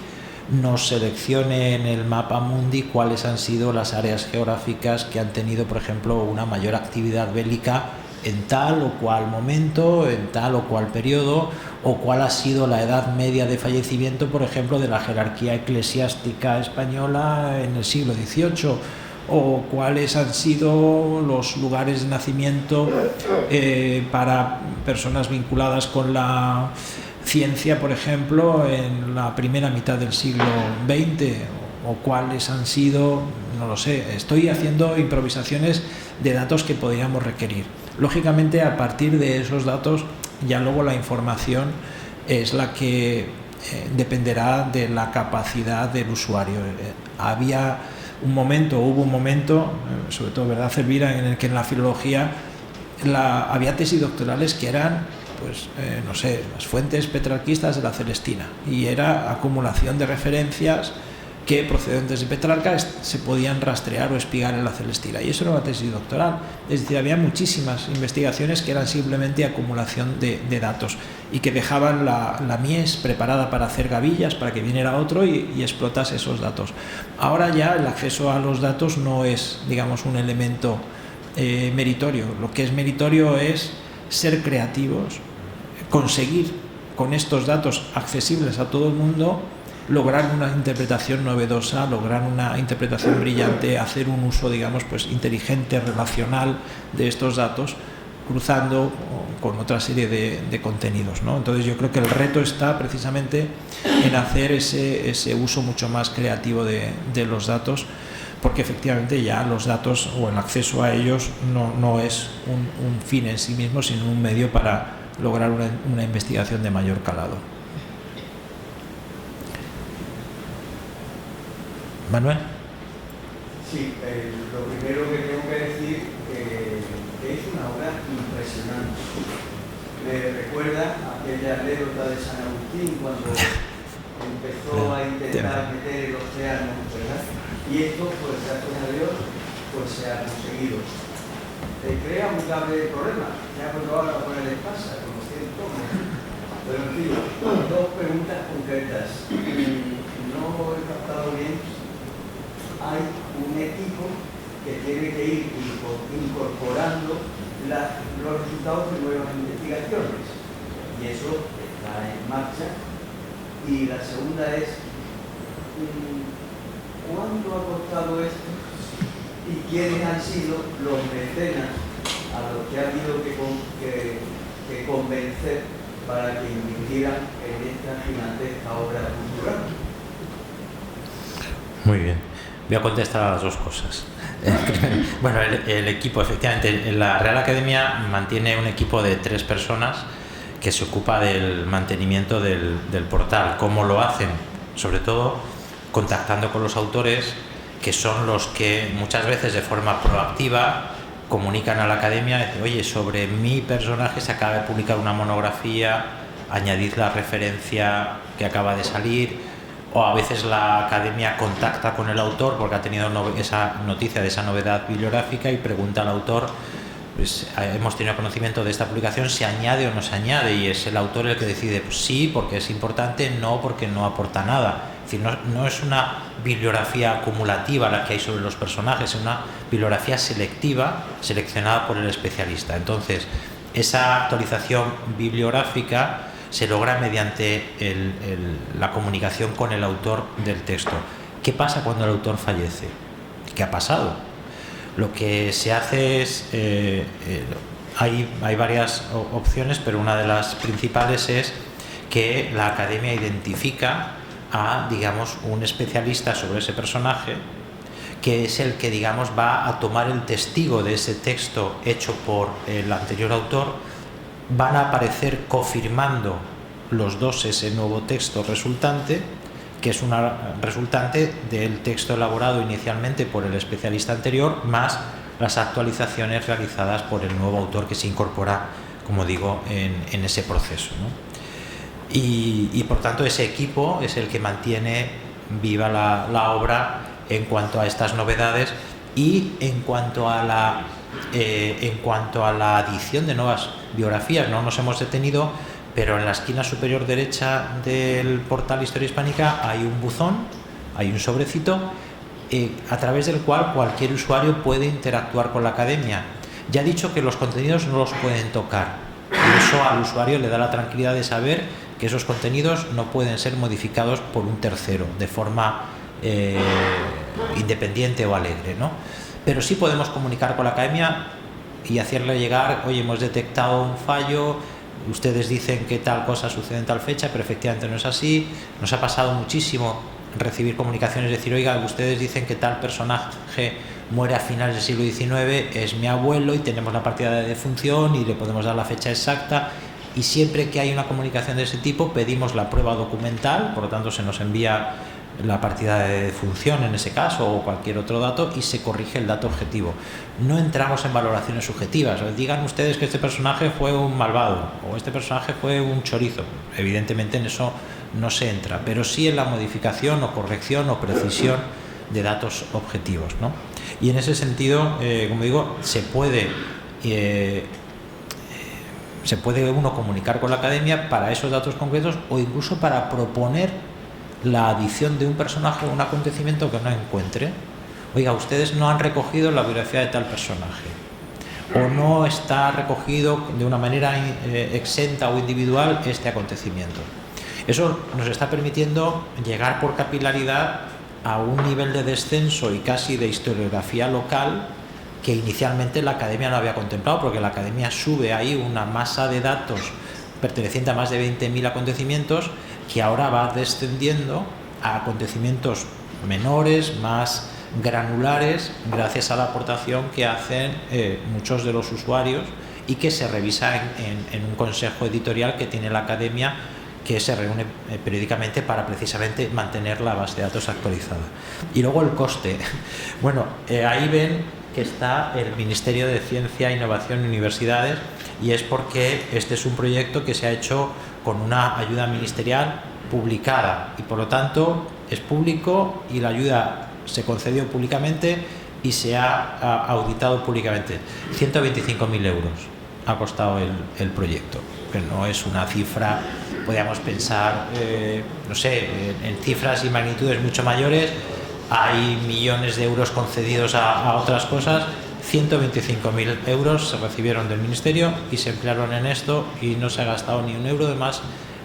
nos seleccione en el mapa mundi cuáles han sido las áreas geográficas que han tenido, por ejemplo, una mayor actividad bélica en tal o cual momento, en tal o cual periodo, o cuál ha sido la edad media de fallecimiento, por ejemplo, de la jerarquía eclesiástica española en el siglo XVIII, o cuáles han sido los lugares de nacimiento para personas vinculadas con la ciencia, por ejemplo, en la primera mitad del siglo XX, o cuáles han sido, no lo sé. Estoy haciendo improvisaciones de datos que podríamos requerir. Lógicamente, a partir de esos datos, ya luego la información es la que dependerá de la capacidad del usuario. Hubo un momento, sobre todo, ¿verdad, Elvira?, en el que en la filología había tesis doctorales que eran pues no sé, las fuentes petrarquistas de la Celestina, y era acumulación de referencias que procedentes de Petrarca se podían rastrear o espigar en la Celestina, y eso era una tesis doctoral. Es decir, había muchísimas investigaciones que eran simplemente acumulación de datos y que dejaban la mies preparada para hacer gavillas para que viniera otro y explotase esos datos. Ahora ya el acceso a los datos no es, digamos, un elemento meritorio. Lo que es meritorio es ser creativos, conseguir con estos datos accesibles a todo el mundo lograr una interpretación novedosa, lograr una interpretación brillante, hacer un uso, digamos, pues inteligente, relacional de estos datos, cruzando con otra serie de contenidos, ¿no? Entonces yo creo que el reto está precisamente en hacer ese uso mucho más creativo de los datos, porque efectivamente ya los datos o el acceso a ellos no es un fin en sí mismo, sino un medio para lograr una investigación de mayor calado. Manuel. Sí, lo primero que tengo que decir que es una obra impresionante. Me recuerda aquella anécdota de San Agustín cuando empezó a intentar meter el océano, ¿verdad? Y esto, pues gracias a Dios, pues se ha conseguido. Crea un grave problema. Ya pues ahora a poner en pasa, como siento. Pero en fin, dos preguntas concretas. No he captado bien. Hay un equipo que tiene que ir incorporando los resultados de nuevas investigaciones, y eso está en marcha. Y la segunda es, ¿cuánto ha costado esto y quiénes han sido los mecenas a los que ha habido que convencer para que invirtieran en esta gigantesca obra cultural? Muy bien. Voy a contestar a las dos cosas. Bueno, el equipo, efectivamente, la Real Academia mantiene un equipo de 3 personas que se ocupa del mantenimiento del portal. ¿Cómo lo hacen? Sobre todo contactando con los autores, que son los que muchas veces de forma proactiva comunican a la Academia, dicen, oye, sobre mi personaje se acaba de publicar una monografía, añadid la referencia que acaba de salir. O a veces la Academia contacta con el autor porque ha tenido esa noticia de esa novedad bibliográfica y pregunta al autor, pues hemos tenido conocimiento de esta publicación, ¿se añade o no se añade? Y es el autor el que decide, pues sí, porque es importante, no porque no aporta nada. Es decir, no es una bibliografía acumulativa la que hay sobre los personajes, es una bibliografía selectiva, seleccionada por el especialista. Entonces, esa actualización bibliográfica se logra mediante la comunicación con el autor del texto. ¿Qué pasa cuando el autor fallece? ¿Qué ha pasado? Lo que se hace es, hay varias opciones, pero una de las principales es que la Academia identifica a, digamos, un especialista sobre ese personaje, que es el que, digamos, va a tomar el testigo de ese texto hecho por el anterior autor. Van a aparecer cofirmando los dos ese nuevo texto resultante, que es una resultante del texto elaborado inicialmente por el especialista anterior, más las actualizaciones realizadas por el nuevo autor que se incorpora, como digo, en ese proceso, ¿no? Y por tanto ese equipo es el que mantiene viva la obra en cuanto a estas novedades y en cuanto a la adición de nuevas biografías. No nos hemos detenido, pero en la esquina superior derecha del portal Historia Hispánica hay un buzón, hay un sobrecito a través del cual cualquier usuario puede interactuar con la Academia. Ya he dicho que los contenidos no los pueden tocar, y eso al usuario le da la tranquilidad de saber que esos contenidos no pueden ser modificados por un tercero de forma independiente o alegre, ¿no? Pero sí podemos comunicar con la Academia y hacerle llegar, oye, hemos detectado un fallo, ustedes dicen que tal cosa sucede en tal fecha, pero efectivamente no es así. Nos ha pasado muchísimo recibir comunicaciones, decir, oiga, ustedes dicen que tal personaje muere a finales del siglo XIX, es mi abuelo y tenemos la partida de defunción y le podemos dar la fecha exacta. Y siempre que hay una comunicación de ese tipo pedimos la prueba documental, por lo tanto se nos envía la partida de defunción en ese caso o cualquier otro dato y se corrige el dato objetivo. No entramos en valoraciones subjetivas. Digan ustedes que este personaje fue un malvado o este personaje fue un chorizo. Evidentemente en eso no se entra, pero sí en la modificación o corrección o precisión de datos objetivos, ¿no? Y en ese sentido, como digo, se puede uno comunicar con la academia para esos datos concretos o incluso para proponer la adición de un personaje o un acontecimiento que no encuentre. Oiga, ustedes no han recogido la biografía de tal personaje o no está recogido de una manera exenta o individual este acontecimiento. Eso nos está permitiendo llegar por capilaridad a un nivel de descenso y casi de historiografía local que inicialmente la academia no había contemplado, porque la academia sube ahí una masa de datos perteneciente a más de 20.000 acontecimientos que ahora va descendiendo a acontecimientos menores, más granulares, gracias a la aportación que hacen muchos de los usuarios y que se revisa en un consejo editorial que tiene la academia, que se reúne periódicamente para precisamente mantener la base de datos actualizada. Y luego el coste. Bueno, ahí ven que está el Ministerio de Ciencia, Innovación y Universidades, y es porque este es un proyecto que se ha hecho con una ayuda ministerial publicada y por lo tanto es público y la ayuda se concedió públicamente y se ha auditado públicamente. 125.000 euros ha costado el proyecto, que no es una cifra, podríamos pensar, no sé, en cifras y magnitudes mucho mayores. Hay millones de euros concedidos a otras cosas. 125.000 euros se recibieron del Ministerio y se emplearon en esto y no se ha gastado ni un euro de más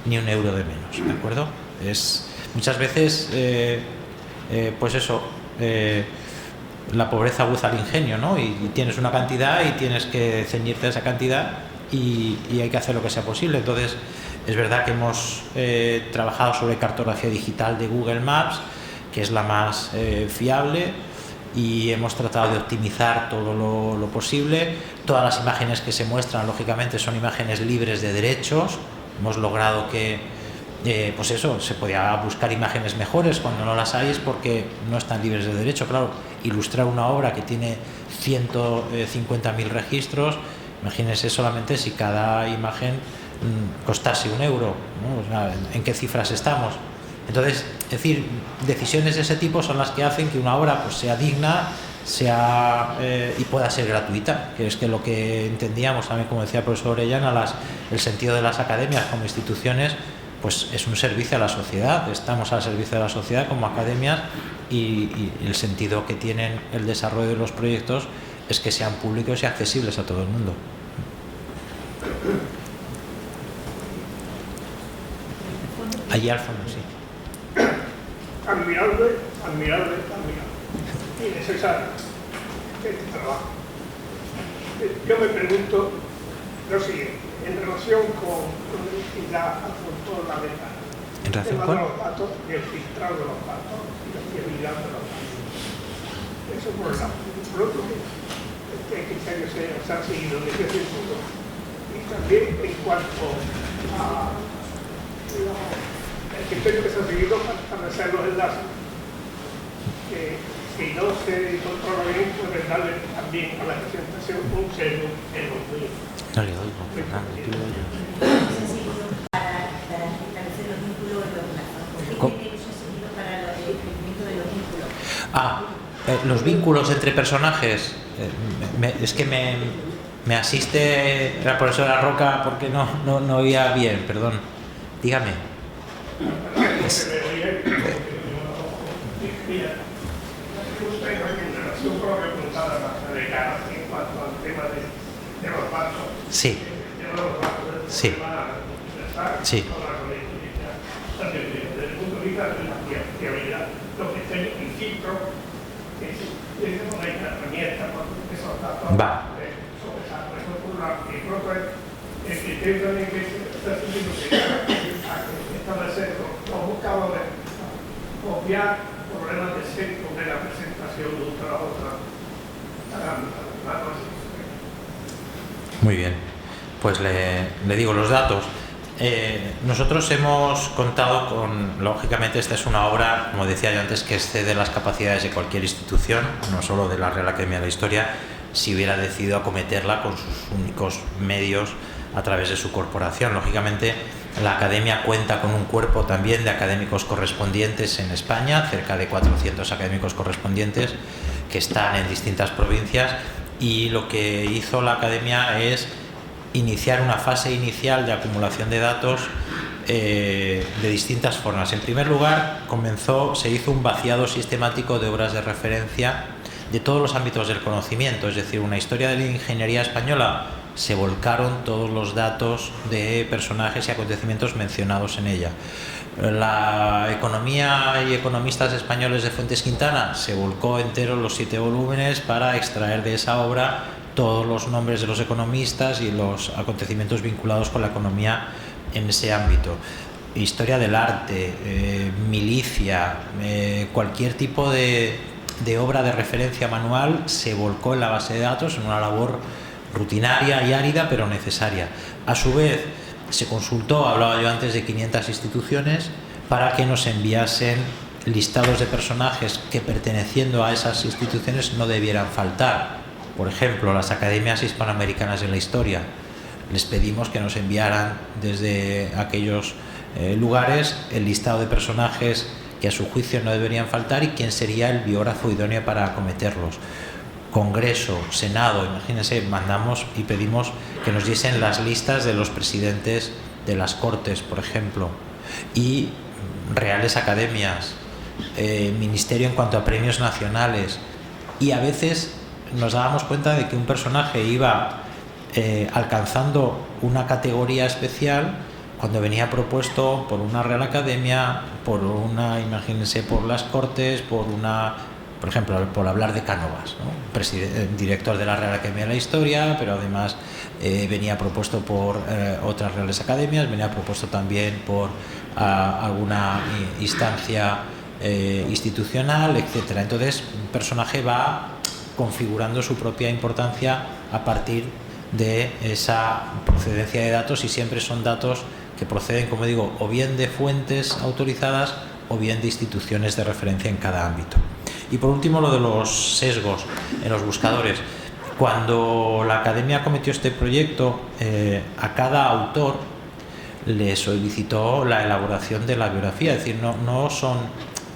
ni un euro de menos, ¿de acuerdo? Muchas veces, pues eso, la pobreza aguza el ingenio, ¿no? Y tienes una cantidad y tienes que ceñirte a esa cantidad y hay que hacer lo que sea posible. Entonces, es verdad que hemos trabajado sobre cartografía digital de Google Maps, que es la más fiable, y hemos tratado de optimizar todo lo posible. Todas las imágenes que se muestran, lógicamente, son imágenes libres de derechos. Hemos logrado que, pues eso, se podía buscar imágenes mejores. Cuando no las hay es porque no están libres de derecho. Claro, ilustrar una obra que tiene 150.000 registros, imagínense solamente si cada imagen costase un euro, ¿no? O sea, ¿en qué cifras estamos? Entonces, es decir, decisiones de ese tipo son las que hacen que una obra pues sea digna, y pueda ser gratuita, que es que lo que entendíamos también, como decía el profesor Orellana, el sentido de las academias como instituciones, pues es un servicio a la sociedad. Estamos al servicio de la sociedad como academias y el sentido que tienen el desarrollo de los proyectos es que sean públicos y accesibles a todo el mundo. Allí al fondo, sí. Admirable y necesario este trabajo. Yo me pregunto lo siguiente, en relación con la ventana, ¿En relación con? los datos y el filtrado de los datos y la fiabilidad de los datos. Eso por un lado. Por otro, ¿qué criterios se han seguido desde ese punto? Y también en cuanto a el criterio que se ha seguido para establecer los enlaces, que si no se controla bien, pueden darle también a la presentación un sello en los medios. No le oigo, Fernando, tú le oyes. Para establecer los vínculos de los lazos. ¿Qué criterios se han seguido para el crecimiento de los vínculos? Los vínculos entre personajes. Es que me asiste la profesora Roca porque no oía bien, perdón. Dígame. Sí. Sí. Sí. Desde el punto de vista de la fiabilidad, lo que está en filtro, es una herramienta para esos datos. Va. Y por otro, el criterio también que está siguiendo que establecer los buscadores, obviar problemas de centro de la presentación de un trabajo. Muy bien, pues le digo los datos. Nosotros hemos contado con, lógicamente esta es una obra, como decía yo antes, que excede las capacidades de cualquier institución, no solo de la Real Academia de la Historia, si hubiera decidido acometerla con sus únicos medios a través de su corporación. Lógicamente, la Academia cuenta con un cuerpo también de académicos correspondientes en España, cerca de 400 académicos correspondientes que están en distintas provincias, y lo que hizo la Academia es iniciar una fase inicial de acumulación de datos de distintas formas. En primer lugar, se hizo un vaciado sistemático de obras de referencia de todos los ámbitos del conocimiento, es decir, una historia de la ingeniería española, se volcaron todos los datos de personajes y acontecimientos mencionados en ella. La economía y economistas españoles de Fuentes Quintana, se volcó entero los 7 volúmenes para extraer de esa obra todos los nombres de los economistas y los acontecimientos vinculados con la economía en ese ámbito. Historia del arte, milicia, cualquier tipo de obra de referencia manual se volcó en la base de datos en una labor rutinaria y árida, pero necesaria. A su vez, se consultó, hablaba yo antes de 500 instituciones, para que nos enviasen listados de personajes que, perteneciendo a esas instituciones, no debieran faltar. Por ejemplo, las academias hispanoamericanas de la historia. Les pedimos que nos enviaran desde aquellos lugares el listado de personajes que a su juicio no deberían faltar y quién sería el biógrafo idóneo para acometerlos. Congreso, Senado, imagínense, mandamos y pedimos que nos diesen las listas de los presidentes de las Cortes, por ejemplo, y reales academias, ministerio en cuanto a premios nacionales, y a veces nos dábamos cuenta de que un personaje iba alcanzando una categoría especial cuando venía propuesto por una Real Academia, imagínense, por las Cortes, por ejemplo, por hablar de Cánovas, ¿no? Director de la Real Academia de la Historia, pero además venía propuesto por otras Reales Academias, venía propuesto también por alguna instancia institucional, etcétera. Entonces, un personaje va configurando su propia importancia a partir de esa procedencia de datos, y siempre son datos que proceden, como digo, o bien de fuentes autorizadas o bien de instituciones de referencia en cada ámbito. Y por último, lo de los sesgos en los buscadores. Cuando la Academia cometió este proyecto, a cada autor le solicitó la elaboración de la biografía, es decir, no son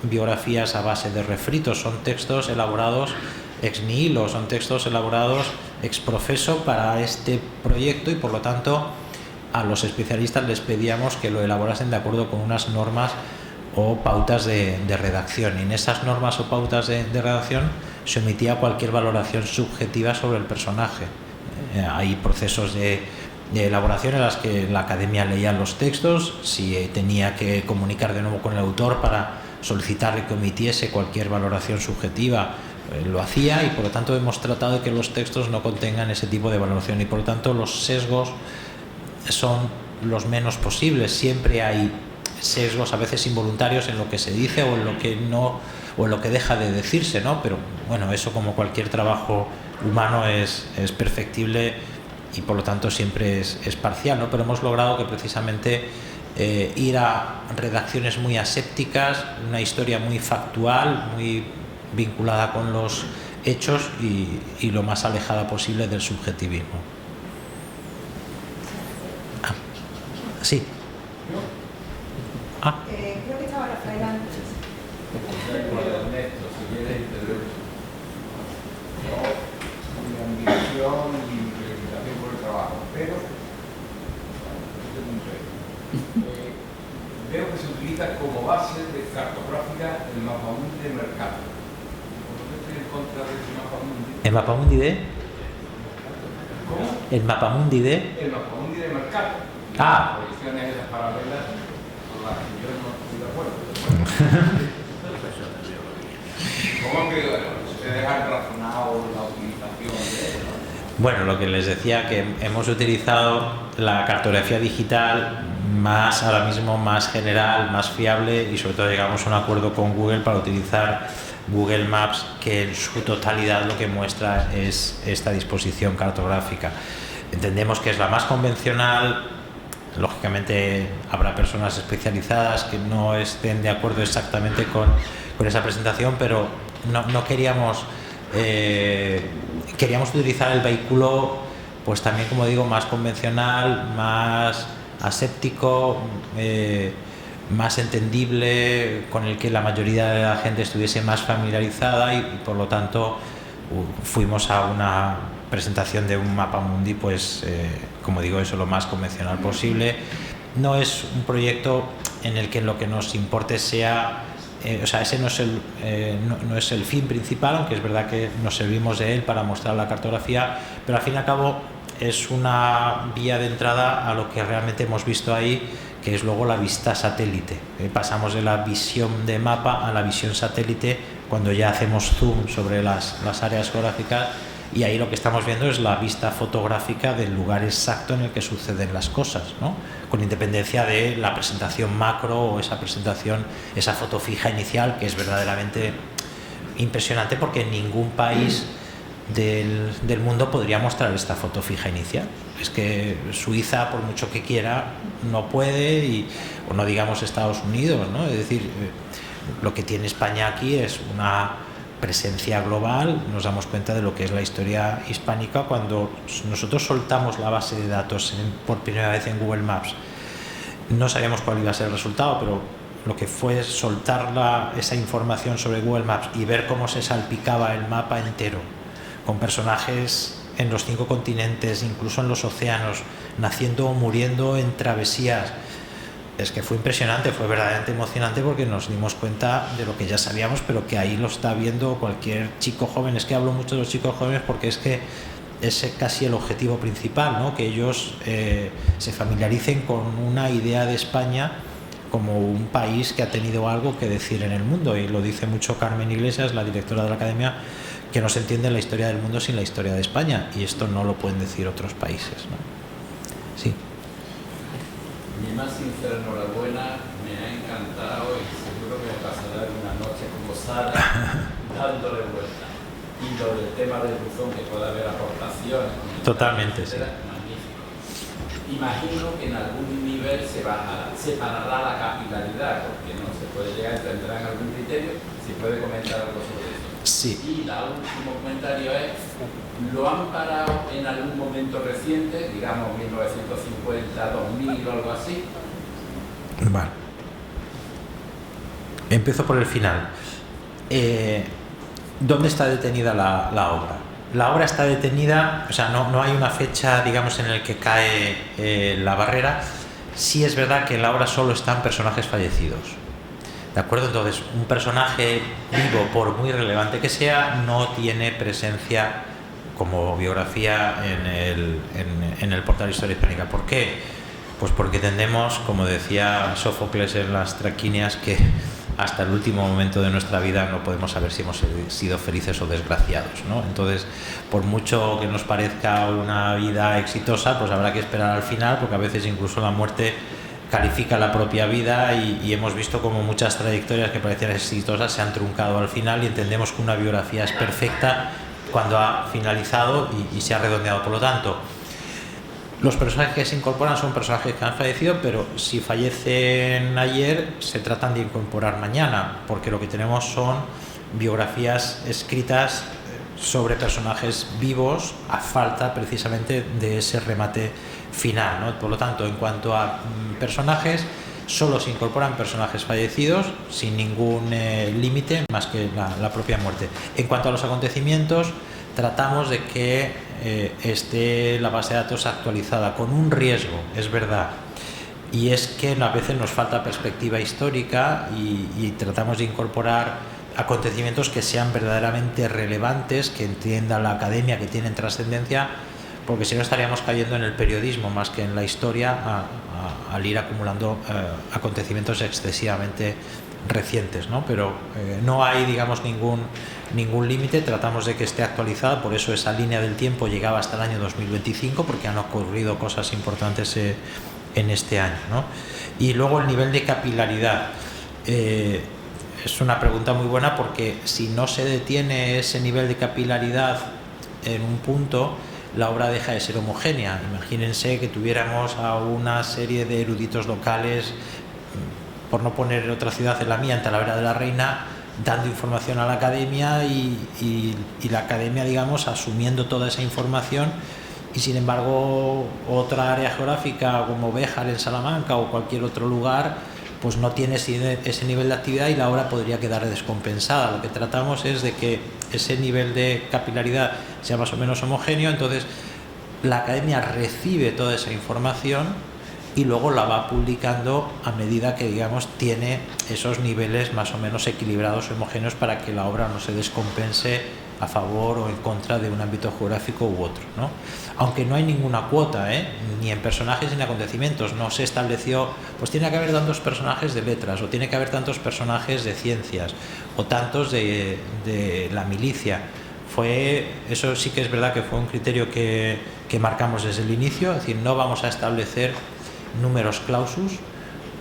biografías a base de refritos, son textos elaborados ex nihilo, son textos elaborados ex professo para este proyecto, y por lo tanto a los especialistas les pedíamos que lo elaborasen de acuerdo con unas normas o pautas de redacción, y en esas normas o pautas de redacción se omitía cualquier valoración subjetiva sobre el personaje. Hay procesos de elaboración en las que la Academia leía los textos, si tenía que comunicar de nuevo con el autor para solicitarle que omitiese cualquier valoración subjetiva, lo hacía, y por lo tanto hemos tratado de que los textos no contengan ese tipo de valoración, y por lo tanto los sesgos son los menos posibles. Siempre hay sesgos, a veces involuntarios, en lo que se dice o en lo que no, o en lo que deja de decirse, ¿no? Pero bueno, eso, como cualquier trabajo humano, es perfectible y por lo tanto siempre es parcial, ¿no? Pero hemos logrado que precisamente ir a redacciones muy asépticas, una historia muy factual, muy vinculada con los hechos y lo más alejada posible del subjetivismo. Sí. Creo que estaba Rafael antes. Mi ambición y mi preocupación por el trabajo, pero veo que se utiliza como base de cartográfica el mapamundi de mercado. ¿Por qué estoy en contra de ese mapamundi? ¿El mapamundi de? ¿Cómo? ¿El mapamundi de? El mapamundi de mercado. Ah. Las proyecciones esas paralelas con las que yo no estoy de acuerdo. ¿Cómo que ustedes han razonado la utilización de eso? Bueno, lo que les decía, que hemos utilizado la cartografía digital más, ahora mismo, más general, más fiable, y sobre todo llegamos a un acuerdo con Google para utilizar Google Maps, que en su totalidad lo que muestra es esta disposición cartográfica. Entendemos que es la más convencional, lógicamente habrá personas especializadas que no estén de acuerdo exactamente con esa presentación, pero no queríamos utilizar el vehículo, pues también, como digo, más convencional, más aséptico, más entendible, con el que la mayoría de la gente estuviese más familiarizada, y por lo tanto fuimos a una presentación de un mapa mundi, pues como digo, eso lo más convencional posible. No es un proyecto en el que lo que nos importe sea, o sea, ese no es el fin principal, aunque es verdad que nos servimos de él para mostrar la cartografía, pero al fin y al cabo es una vía de entrada a lo que realmente hemos visto ahí, que es luego la vista satélite. Pasamos de la visión de mapa a la visión satélite cuando ya hacemos zoom sobre las áreas geográficas, y ahí lo que estamos viendo es la vista fotográfica del lugar exacto en el que suceden las cosas, ¿no? Con independencia de la presentación macro o esa foto fija inicial, que es verdaderamente impresionante, porque ningún país del mundo podría mostrar esta foto fija inicial. Es que Suiza, por mucho que quiera, no puede, o no digamos Estados Unidos, ¿no? Es decir, lo que tiene España aquí es una presencia global. Nos damos cuenta de lo que es la historia hispánica cuando nosotros soltamos la base de datos por primera vez en Google Maps. No sabíamos cuál iba a ser el resultado, pero lo que fue soltar esa información sobre Google Maps y ver cómo se salpicaba el mapa entero, con personajes en los 5 continentes, incluso en los océanos, naciendo o muriendo en travesías. Es que fue impresionante, fue verdaderamente emocionante, porque nos dimos cuenta de lo que ya sabíamos, pero que ahí lo está viendo cualquier chico joven. Es que hablo mucho de los chicos jóvenes porque es que es casi el objetivo principal, ¿no? Que ellos se familiaricen con una idea de España como un país que ha tenido algo que decir en el mundo. Y lo dice mucho Carmen Iglesias, la directora de la Academia, que no se entiende la historia del mundo sin la historia de España, y esto no lo pueden decir otros países, ¿no? Sí. Mi más sincera enhorabuena, me ha encantado y seguro que pasará una noche como Sara dándole vuelta. Y lo del tema del buzón, que pueda haber aportaciones. Totalmente, sí. Magnífico. Imagino que en algún nivel se separará la capilaridad, porque no se puede llegar, tendrán algún criterio. Si puede comentar algo sobre eso. Sí. Y el último comentario es: ¿lo han parado en algún momento reciente, digamos 1950, 2000 o algo así? Vale. Empiezo por el final. ¿Dónde está detenida la obra? La obra está detenida, o sea, no hay una fecha, digamos, en la que cae la barrera. Sí es verdad que en la obra solo están personajes fallecidos. ¿De acuerdo? Entonces, un personaje vivo, por muy relevante que sea, no tiene presencia como biografía en el portal Historia Hispánica. ¿Por qué? Pues porque tendemos, como decía Sófocles en las Traquinias, que hasta el último momento de nuestra vida no podemos saber si hemos sido felices o desgraciados, ¿no? Entonces, por mucho que nos parezca una vida exitosa, pues habrá que esperar al final, porque a veces incluso la muerte califica la propia vida, y hemos visto como muchas trayectorias que parecían exitosas se han truncado al final, y entendemos que una biografía es perfecta cuando ha finalizado y se ha redondeado. Por lo tanto, los personajes que se incorporan son personajes que han fallecido, pero si fallecen ayer, se tratan de incorporar mañana, porque lo que tenemos son biografías escritas sobre personajes vivos, a falta precisamente de ese remate final, ¿no? Por lo tanto, en cuanto a personajes, solo se incorporan personajes fallecidos sin ningún límite más que la propia muerte. En cuanto a los acontecimientos, tratamos de que esté la base de datos actualizada, con un riesgo, es verdad, y es que a veces nos falta perspectiva histórica, y tratamos de incorporar acontecimientos que sean verdaderamente relevantes, que entienda la academia, que tienen trascendencia, porque si no estaríamos cayendo en el periodismo más que en la historia al ir acumulando acontecimientos excesivamente recientes, ¿no? Pero no hay, digamos, ningún límite. Tratamos de que esté actualizada, por eso esa línea del tiempo llegaba hasta el año 2025, porque han ocurrido cosas importantes en este año, ¿no? Y luego el nivel de capilaridad. Es una pregunta muy buena, porque si no se detiene ese nivel de capilaridad en un punto, la obra deja de ser homogénea. Imagínense que tuviéramos a una serie de eruditos locales, por no poner otra ciudad en la mía, en Talavera de la Reina, dando información a la academia y la academia, digamos, asumiendo toda esa información, y sin embargo otra área geográfica como Béjar en Salamanca o cualquier otro lugar pues no tiene ese nivel de actividad y la obra podría quedar descompensada. Lo que tratamos es de que ese nivel de capilaridad sea más o menos homogéneo, entonces la academia recibe toda esa información y luego la va publicando a medida que, digamos, tiene esos niveles más o menos equilibrados, homogéneos, para que la obra no se descompense a favor o en contra de un ámbito geográfico u otro, ¿no? Aunque no hay ninguna cuota, ni en personajes ni en acontecimientos. No se estableció, pues tiene que haber tantos personajes de letras, o tiene que haber tantos personajes de ciencias, o tantos de la milicia. Eso sí que es verdad que fue un criterio que marcamos desde el inicio, es decir, no vamos a establecer números clausus,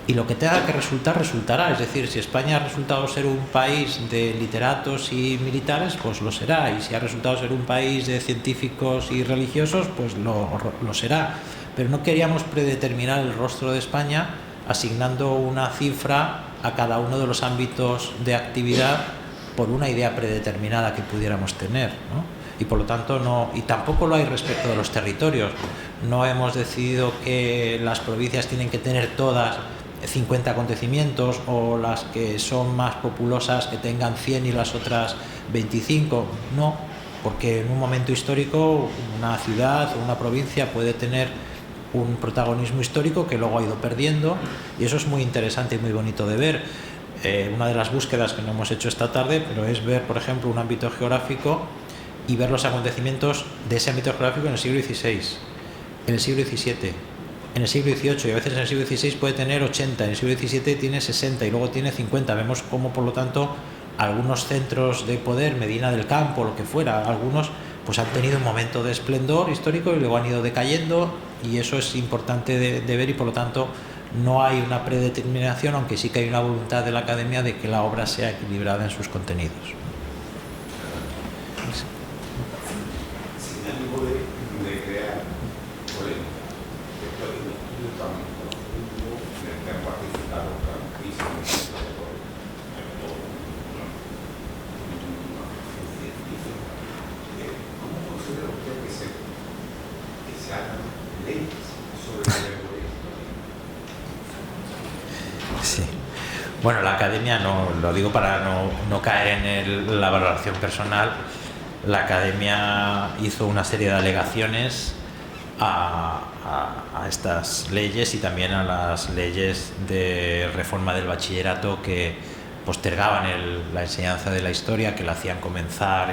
y lo que tenga que resultar, resultará. Es decir, si España ha resultado ser un país de literatos y militares, pues lo será, y si ha resultado ser un país de científicos y religiosos, pues lo será. Pero no queríamos predeterminar el rostro de España asignando una cifra a cada uno de los ámbitos de actividad por una idea predeterminada que pudiéramos tener, ¿no? Y por lo tanto no, y tampoco lo hay respecto de los territorios. No hemos decidido que las provincias tienen que tener todas 50 acontecimientos, o las que son más populosas que tengan 100 y las otras 25. No, porque en un momento histórico una ciudad o una provincia puede tener un protagonismo histórico que luego ha ido perdiendo, y eso es muy interesante y muy bonito de ver. Una de las búsquedas que no hemos hecho esta tarde, pero es ver, por ejemplo, un ámbito geográfico y ver los acontecimientos de ese ámbito geográfico en el siglo XVI, en el siglo XVII, en el siglo XVIII, y a veces en el siglo XVI puede tener 80, en el siglo XVII tiene 60 y luego tiene 50. Vemos cómo, por lo tanto, algunos centros de poder, Medina del Campo, lo que fuera, algunos pues han tenido un momento de esplendor histórico y luego han ido decayendo, y eso es importante de ver, y por lo tanto no hay una predeterminación, aunque sí que hay una voluntad de la academia de que la obra sea equilibrada en sus contenidos. Sin ánimo de crear polémica, estoy absolutamente confundido de que han participado tantísimos ¿cómo considera usted que se hagan leyes sobre la memoria histórica? Sí. Bueno, la academia, no lo digo para no caer en la valoración personal, la academia hizo una serie de alegaciones a estas leyes y también a las leyes de reforma del bachillerato que postergaban la enseñanza de la historia, que la hacían comenzar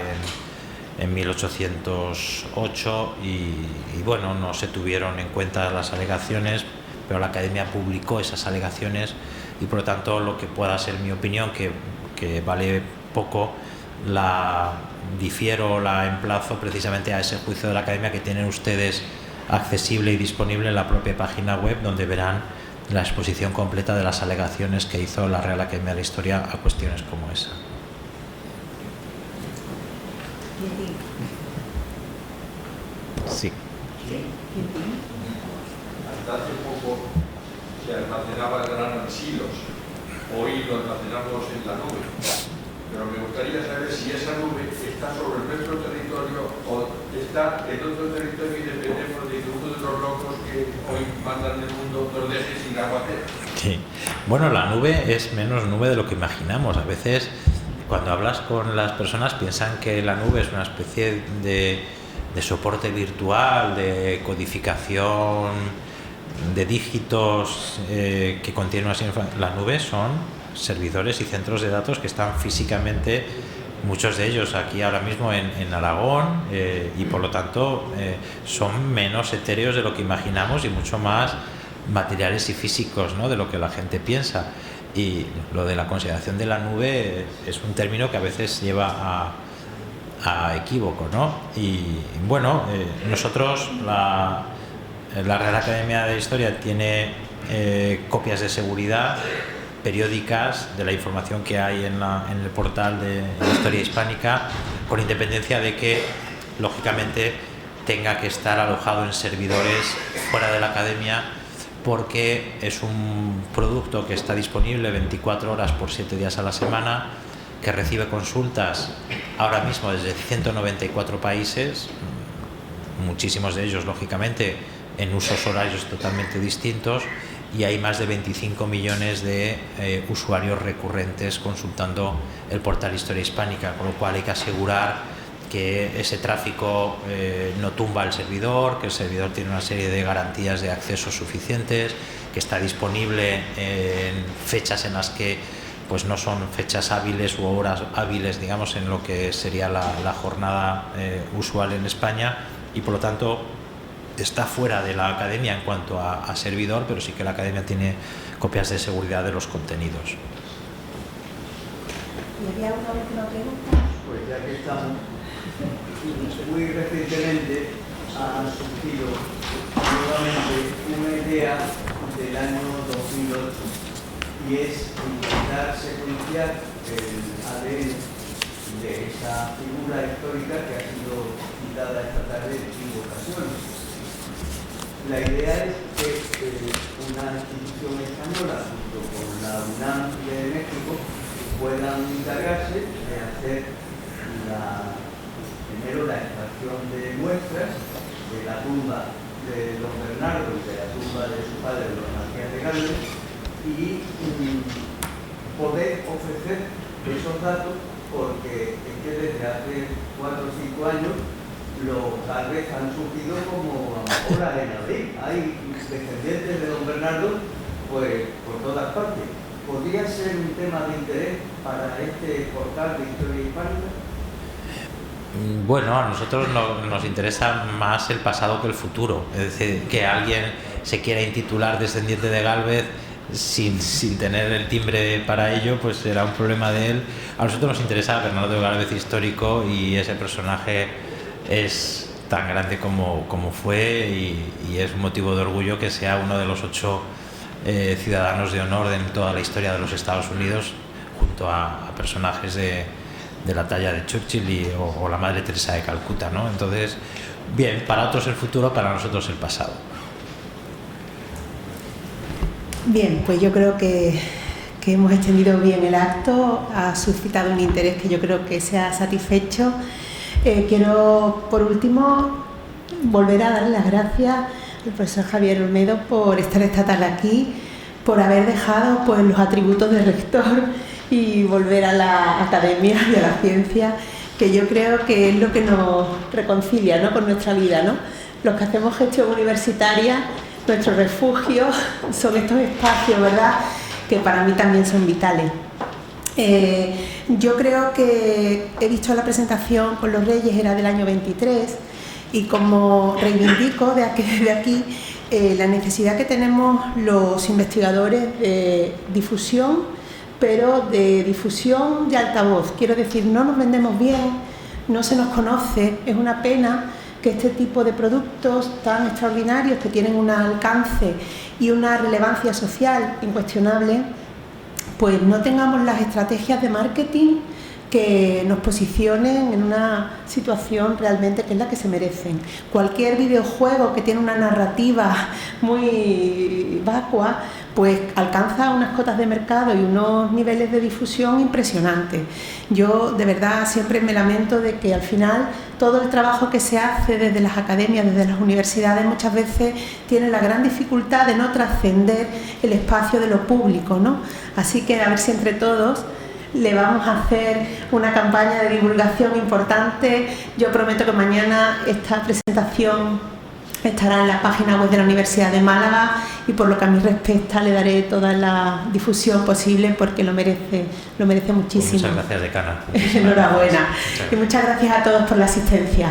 en 1808 y bueno, no se tuvieron en cuenta las alegaciones, pero la academia publicó esas alegaciones, y por lo tanto lo que pueda ser mi opinión, que vale poco, la difiero, la emplazo precisamente a ese juicio de la academia que tienen ustedes accesible y disponible en la propia página web, donde verán la exposición completa de las alegaciones que hizo la Real Academia de la Historia a cuestiones como esa. Sí. Hasta hace poco se almacenaba el grano en silos, hoy lo almacenamos en la nube. Pero me gustaría saber si esa nube está sobre nuestro territorio o está en otro territorio y dependemos de que uno de los locos que hoy mandan el mundo nos deje sin aguacero. Sí. Bueno, la nube es menos nube de lo que imaginamos. A veces, cuando hablas con las personas, piensan que la nube es una especie de soporte virtual, de codificación de dígitos que contienen así. Las nubes son servidores y centros de datos que están físicamente, muchos de ellos aquí ahora mismo en Aragón, y por lo tanto son menos etéreos de lo que imaginamos y mucho más materiales y físicos, ¿no?, de lo que la gente piensa. Y lo de la consideración de la nube es un término que a veces lleva a equívoco, ¿no? Y bueno, nosotros, la Real Academia de Historia tiene copias de seguridad periódicas de la información que hay en el portal de Historia Hispánica, con independencia de que, lógicamente, tenga que estar alojado en servidores fuera de la academia, porque es un producto que está disponible 24 horas por 7 días a la semana, que recibe consultas ahora mismo desde 194 países, muchísimos de ellos lógicamente en usos horarios totalmente distintos, y hay más de 25 millones de usuarios recurrentes consultando el portal Historia Hispánica, con lo cual hay que asegurar que ese tráfico no tumba el servidor, que el servidor tiene una serie de garantías de acceso suficientes, que está disponible en fechas en las que pues no son fechas hábiles u horas hábiles, digamos, en lo que sería la jornada usual en España, y por lo tanto está fuera de la academia en cuanto a servidor, pero sí que la academia tiene copias de seguridad de los contenidos. ¿Y había una última pregunta? Pues ya que estamos, muy recientemente ha surgido nuevamente una idea del año 2008, y es intentar secuenciar el ADN de esa figura histórica que ha sido citada esta tarde en 5 ocasiones. La idea es que una institución española junto con la UNAM de México puedan encargarse de hacer primero la extracción de muestras de la tumba de don Bernardo y de la tumba de su padre, don Martín de Galvez, y poder ofrecer esos datos, porque es que desde hace 4 o 5 años los Galvez han surgido como amapolas en abril. Hay descendientes de don Bernardo pues por todas partes. ¿Podría ser un tema de interés para este portal de Historia Hispánica? Bueno, a nosotros nos interesa más el pasado que el futuro. Es decir, que alguien se quiera intitular descendiente de Galvez sin tener el timbre para ello, pues será un problema de él. A nosotros nos interesa Bernardo de Galvez histórico, y ese personaje es tan grande como fue, y es un motivo de orgullo que sea uno de los 8 ciudadanos de honor en toda la historia de los Estados Unidos, junto a personajes de la talla de Churchill o la Madre Teresa de Calcuta, ¿no? Entonces, bien, para otros el futuro, para nosotros el pasado. Bien, pues yo creo que hemos extendido bien el acto, ha suscitado un interés que yo creo que se ha satisfecho. Quiero, por último, volver a darle las gracias al profesor Javier Olmedo por estar esta tarde aquí, por haber dejado pues los atributos de rector y volver a la academia y a la ciencia, que yo creo que es lo que nos reconcilia, ¿no?, con nuestra vida, ¿no? Los que hacemos gestión universitaria, nuestro refugio son estos espacios, ¿verdad?, que para mí también son vitales. Yo creo que he visto la presentación con los Reyes, era del año 23, y como reivindico de aquí la necesidad que tenemos los investigadores de difusión, pero de difusión de altavoz. Quiero decir, no nos vendemos bien, no se nos conoce, es una pena que este tipo de productos tan extraordinarios, que tienen un alcance y una relevancia social incuestionable, pues no tengamos las estrategias de marketing que nos posicionen en una situación realmente que es la que se merecen. Cualquier videojuego que tiene una narrativa muy vacua, pues alcanza unas cotas de mercado y unos niveles de difusión impresionantes. Yo de verdad siempre me lamento de que al final todo el trabajo que se hace desde las academias, desde las universidades, muchas veces tiene la gran dificultad de no trascender el espacio de lo público, ¿no? Así que a ver si entre todos le vamos a hacer una campaña de divulgación importante. Yo prometo que mañana esta presentación estará en la página web de la Universidad de Málaga, y por lo que a mí respecta le daré toda la difusión posible, porque lo merece muchísimo. Muchas gracias, decana. Enhorabuena. Y muchas gracias a todos por la asistencia.